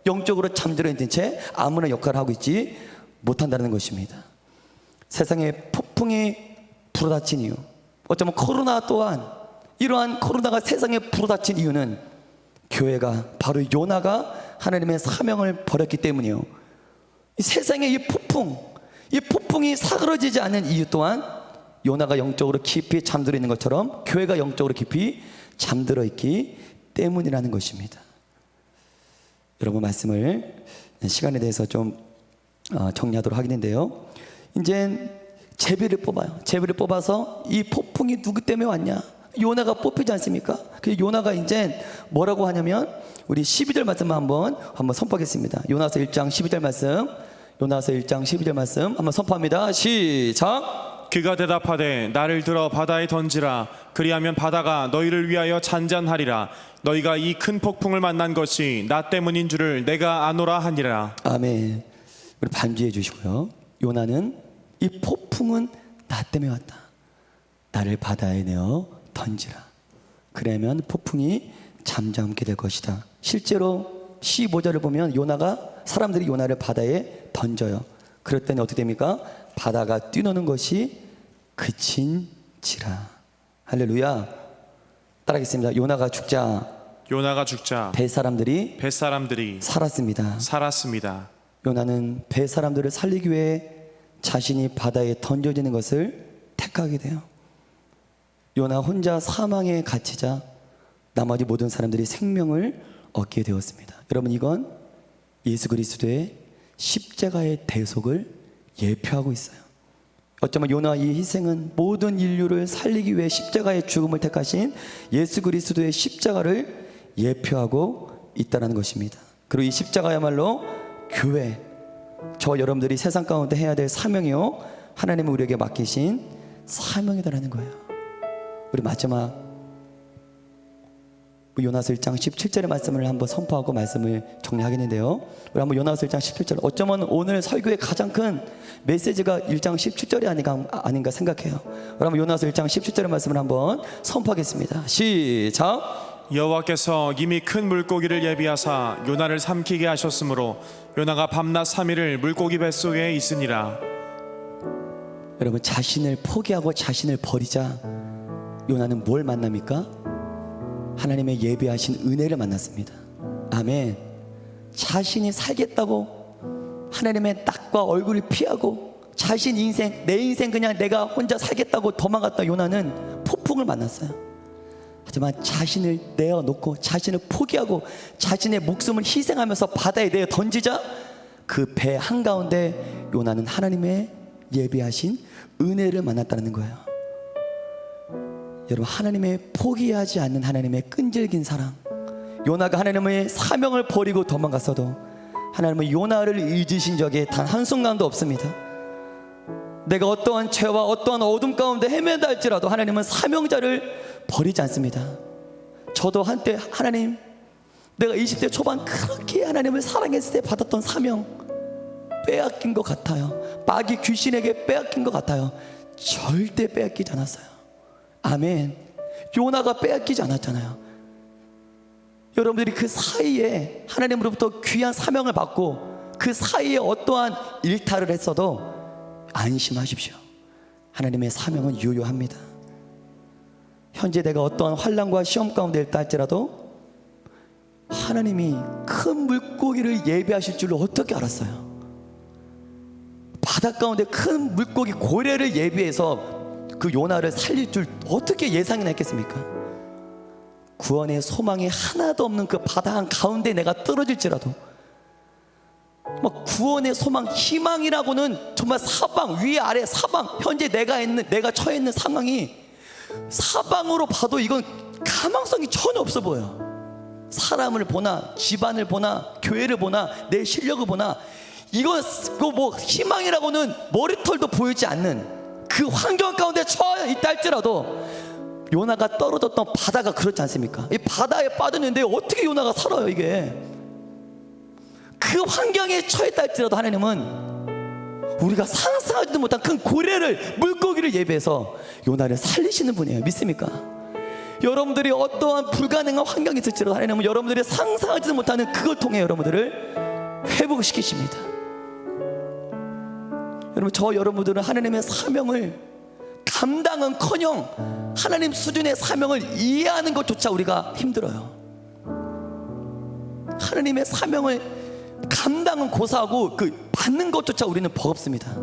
영적으로 잠들어 있는 채 아무런 역할을 하고 있지 못한다는 것입니다. 세상에 폭풍이 불어닥친 이유, 어쩌면 코로나 또한, 이러한 코로나가 세상에 불어닥친 이유는 교회가, 바로 요나가 하나님의 사명을 버렸기 때문이요. 이 세상의 이 폭풍이 사그러지지 않는 이유 또한 요나가 영적으로 깊이 잠들어 있는 것처럼 교회가 영적으로 깊이 잠들어 있기 때문이라는 것입니다. 여러분, 말씀을 시간에 대해서 좀 정리하도록 하겠는데요. 이제 제비를 뽑아요. 제비를 뽑아서 이 폭풍이 누구 때문에 왔냐? 요나가 뽑히지 않습니까? 그 요나가 이제 뭐라고 하냐면, 우리 12절 말씀만 한번 선포하겠습니다. 요나서 1장 12절 말씀, 요나서 1장 12절 말씀 한번 선포합니다. 시작. 그가 대답하되 나를 들어 바다에 던지라. 그리하면 바다가 너희를 위하여 잔잔하리라. 너희가 이 큰 폭풍을 만난 것이 나 때문인 줄을 내가 아노라 하니라. 아멘. 우리 반주해 주시고요. 요나는 이 폭풍은 나 때문에 왔다. 나를 바다에 내어 던지라. 그러면 폭풍이 잠잠게 될 것이다. 실제로 15절을 보면 사람들이 요나를 바다에 던져요. 그럴 때는 어떻게 됩니까? 바다가 뛰노는 것이 그친지라. 할렐루야. 따라하겠습니다. 요나가 죽자 배 사람들이 살았습니다. 요나는 배 사람들을 살리기 위해 자신이 바다에 던져지는 것을 택하게 돼요. 요나 혼자 사망에 갇히자 나머지 모든 사람들이 생명을 얻게 되었습니다. 여러분, 이건 예수 그리스도의 십자가의 대속을 예표하고 있어요. 어쩌면 요나 이 희생은 모든 인류를 살리기 위해 십자가의 죽음을 택하신 예수 그리스도의 십자가를 예표하고 있다는 것입니다. 그리고 이 십자가야말로 교회, 저 여러분들이 세상 가운데 해야 될 사명이요, 하나님이 우리에게 맡기신 사명이다라는 거예요. 우리 마지막 요나서 1장 17절의 말씀을 한번 선포하고 말씀을 정리하겠는데요. 우리 한번 요나서 1장 17절, 어쩌면 오늘 설교의 가장 큰 메시지가 1장 17절이 아닌가 생각해요. 우리 한번 요나서 1장 17절의 말씀을 한번 선포하겠습니다. 시작. 여호와께서 이미 큰 물고기를 예비하사 요나를 삼키게 하셨으므로 요나가 밤낮 3일을 물고기 뱃속에 있으니라. 여러분, 자신을 포기하고 자신을 버리자 요나는 뭘 만납니까? 하나님의 예비하신 은혜를 만났습니다. 아멘. 자신이 살겠다고 하나님의 딱과 얼굴을 피하고 자신 인생, 내 인생 그냥 내가 혼자 살겠다고 도망갔다 요나는 폭풍을 만났어요. 하지만 자신을 내어놓고 자신을 포기하고 자신의 목숨을 희생하면서 바다에 내어 던지자 그 배 한가운데 요나는 하나님의 예비하신 은혜를 만났다는 거예요. 여러분, 하나님의 포기하지 않는 하나님의 끈질긴 사랑, 요나가 하나님의 사명을 버리고 도망갔어도 하나님은 요나를 잊으신 적이 단 한순간도 없습니다. 내가 어떠한 죄와 어떠한 어둠 가운데 헤맨다 할지라도 하나님은 사명자를 버리지 않습니다. 저도 한때 하나님, 내가 20대 초반 그렇게 하나님을 사랑했을 때 받았던 사명 빼앗긴 것 같아요. 마귀 귀신에게 빼앗긴 것 같아요. 절대 빼앗기지 않았어요. 아멘. 요나가 빼앗기지 않았잖아요. 여러분들이 그 사이에 하나님으로부터 귀한 사명을 받고 그 사이에 어떠한 일탈을 했어도 안심하십시오. 하나님의 사명은 유효합니다. 현재 내가 어떠한 환난과 시험 가운데 있다 할지라도 하나님이 큰 물고기를 예비하실 줄을 어떻게 알았어요? 바다 가운데 큰 물고기 고래를 예비해서 그 요나를 살릴 줄 어떻게 예상이나 했겠습니까? 구원의 소망이 하나도 없는 그 바다 한가운데 내가 떨어질지라도 막 구원의 소망, 희망이라고는 정말 사방, 위 아래 사방, 현재 내가 처해 있는 상황이 사방으로 봐도 이건 가망성이 전혀 없어 보여. 사람을 보나 집안을 보나 교회를 보나 내 실력을 보나 이건 뭐 희망이라고는 머리털도 보이지 않는 그 환경 가운데 처해 있다 할지라도 요나가 떨어졌던 바다가 그렇지 않습니까? 이 바다에 빠졌는데 어떻게 요나가 살아요? 이게 그 환경에 처했다 할지라도 하나님은 우리가 상상하지도 못한 큰 고래를, 물고기를 예비해서 요나를 살리시는 분이에요. 믿습니까? 여러분들이 어떠한 불가능한 환경이 있을지라도 하나님은 여러분들이 상상하지도 못하는 그걸 통해 여러분들을 회복시키십니다. 여러분, 여러분들은 하나님의 사명을 감당은커녕 하나님 수준의 사명을 이해하는 것조차 우리가 힘들어요. 하나님의 사명을 감당은 고사하고 그 받는 것조차 우리는 버겁습니다.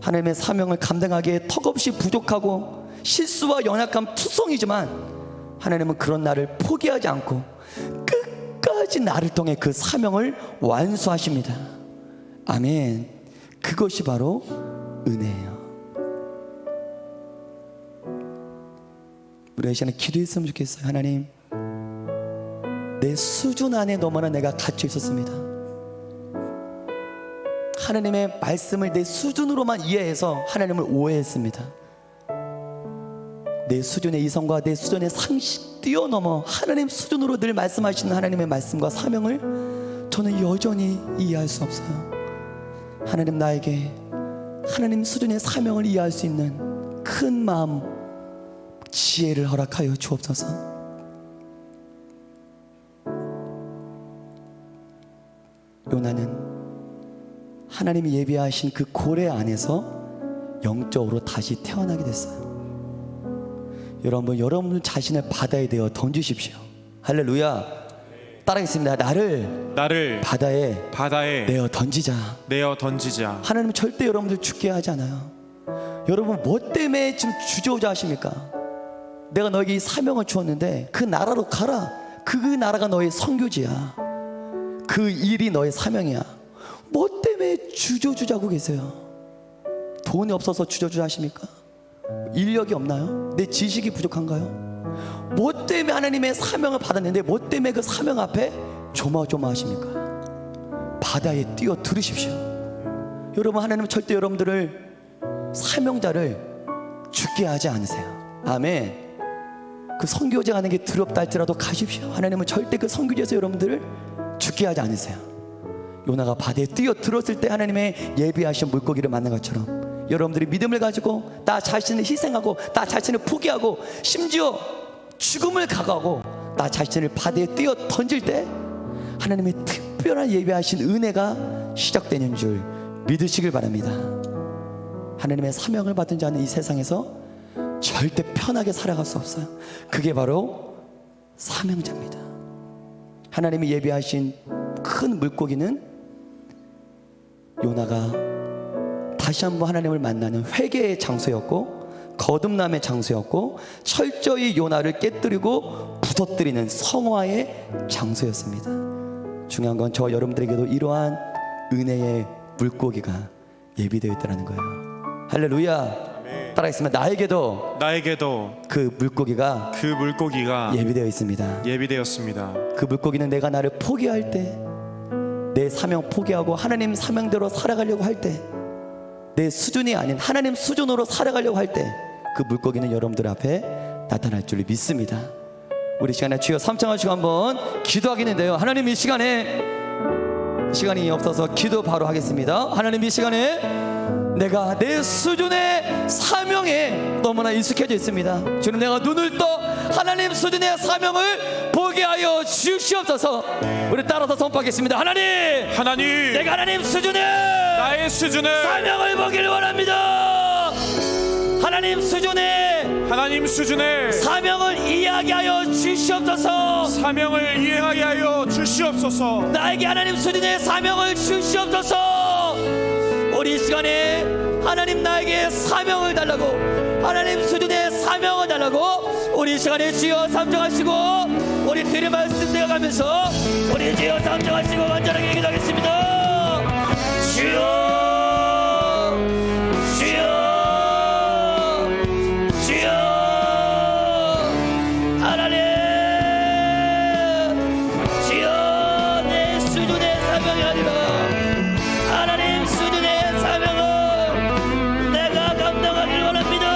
하나님의 사명을 감당하기에 턱없이 부족하고 실수와 연약함 투성이지만 하나님은 그런 나를 포기하지 않고 끝까지 나를 통해 그 사명을 완수하십니다. 아멘. 그것이 바로 은혜예요. 우리 이 시간에 기도했으면 좋겠어요. 하나님, 내 수준 안에 너무나 내가 갇혀 있었습니다. 하나님의 말씀을 내 수준으로만 이해해서 하나님을 오해했습니다. 내 수준의 이성과 내 수준의 상식 뛰어넘어 하나님 수준으로 늘 말씀하시는 하나님의 말씀과 사명을 저는 여전히 이해할 수 없어요. 하나님, 나에게 하나님 수준의 사명을 이해할 수 있는 큰 마음, 지혜를 허락하여 주옵소서. 요나는 하나님이 예비하신 그 고래 안에서 영적으로 다시 태어나게 됐어요. 여러분 자신을 바다에 내어 던지십시오. 할렐루야. 따라하겠습니다. 나를 바다에 내어 던지자. 하나님은 절대 여러분들 죽게 하지 않아요. 여러분 뭐 때문에 지금 주저우자 하십니까? 내가 너에게 이 사명을 주었는데 그 나라로 가라. 그 나라가 너의 선교지야. 그 일이 너의 사명이야. 뭐 때문에 주저주자고 계세요? 돈이 없어서 주저주자 하십니까? 인력이 없나요? 내 지식이 부족한가요? 뭐 때문에 하나님의 사명을 받았는데 뭐 때문에 그 사명 앞에 조마조마하십니까? 바다에 뛰어 들으십시오. 여러분, 하나님은 절대 여러분들을, 사명자를 죽게 하지 않으세요. 아멘. 그 선교제 가는 게 두렵다 할지라도 가십시오. 하나님은 절대 그 선교제에서 여러분들을 죽게 하지 않으세요. 요나가 바다에 뛰어 들었을 때 하나님의 예비하신 물고기를 만난 것처럼 여러분들이 믿음을 가지고 나 자신을 희생하고 나 자신을 포기하고 심지어 죽음을 각오하고 나 자신을 바다에 뛰어 던질 때 하나님의 특별한 예비하신 은혜가 시작되는 줄 믿으시길 바랍니다. 하나님의 사명을 받은 자는 이 세상에서 절대 편하게 살아갈 수 없어요. 그게 바로 사명자입니다. 하나님이 예비하신 큰 물고기는 요나가 다시 한번 하나님을 만나는 회개의 장소였고 거듭남의 장소였고 철저히 요나를 깨뜨리고 부서뜨리는 성화의 장소였습니다. 중요한 건 저 여러분들에게도 이러한 은혜의 물고기가 예비되어 있다는 거예요. 할렐루야. 따라하겠습니다. 나에게도 그 물고기가 예비되어 있습니다. 그 물고기는 내가 나를 포기할 때, 내 사명 포기하고 하나님 사명대로 살아가려고 할 때, 내 수준이 아닌 하나님 수준으로 살아가려고 할 때 그 물고기는 여러분들 앞에 나타날 줄 믿습니다. 우리 시간에 주여 삼창하시고 한번 기도하겠는데요. 하나님, 이 시간에 시간이 없어서 기도 바로 하겠습니다. 하나님, 이 시간에 내가 내 수준의 사명에 너무나 익숙해져 있습니다. 주님, 내가 눈을 떠 하나님 수준의 사명을 보게 하여 주시옵소서. 우리 따라서 선포하겠습니다. 하나님, 내가 하나님 수준의 나의 수준을 사명을 보기를 원합니다. 하나님 수준의 사명을 이해하게 하여 주시옵소서. 나에게 하나님 수준의 사명을 주시옵소서. 우리 이 시간에 하나님 나에게 사명을 달라고, 하나님 수준의 사명을 달라고 우리 이 시간에 주여 삼정하시고 우리 드릴 말씀 되어가면서 우리 주여 삼정하시고 간절하게 기도하겠습니다. 주여, 하나님, 주여, 내 수준의 사명이 아니라 하나님 수준의 사명을 내가 감당하기를 원합니다.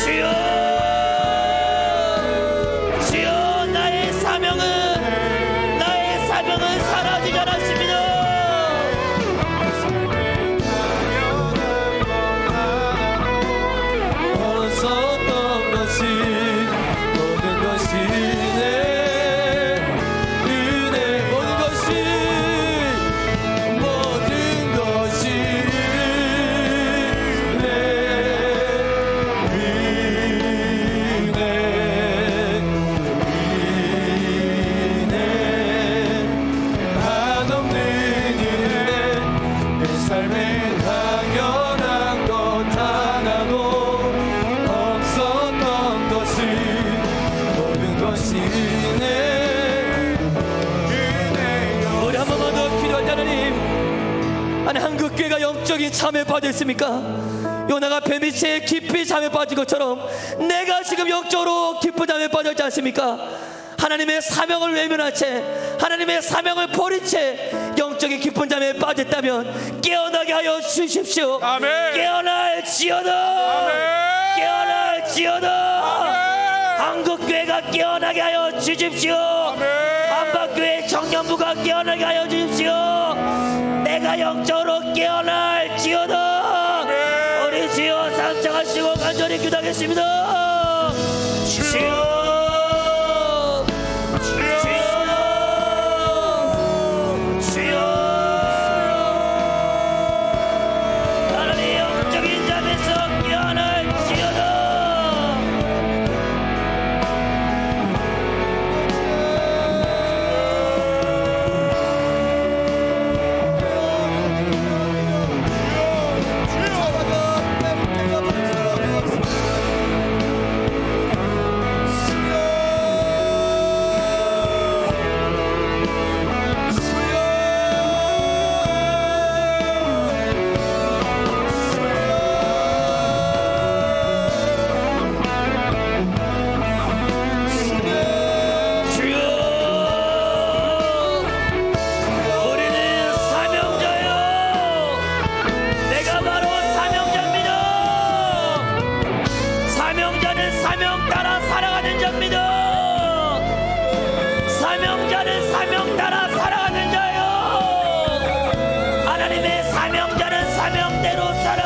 주여, 주여, 나의 사명은 사라지지 않았습니다. 없었던 것이 모든 것이 내 은혜, 모든 것이 삶에 당연한 것 하나도 없었던 것이 모든 것이 내 은혜여. 우리 한 번만 더 기도하자. 하나님, 아니 한국교회가 영적인 잠에 빠져 있습니까? 요나가 뱀이채에 깊이 잠에 빠진 것처럼 내가 지금 영적으로 깊은 잠에 빠져 있지 않습니까? 하나님의 사명을 외면한 채, 하나님의 사명을 버린 채 영적인 깊은 잠에 빠졌다면 깨어나게 하여 주십시오. 아멘. 깨어날지어다. 아멘. 깨어날지어다. 아멘. 한국교회가 깨어나게 하여 주십시오. 아멘. 한박교회 청년부가 깨어나게 하여 주십시오. 내가 영적으로 깨어날지어다. 아멘. 우리 주여 상장하시고 간절히 기도하겠습니다. 주여, 따라 살아가는 자요. 하나님의 사명자는 사명대로 살아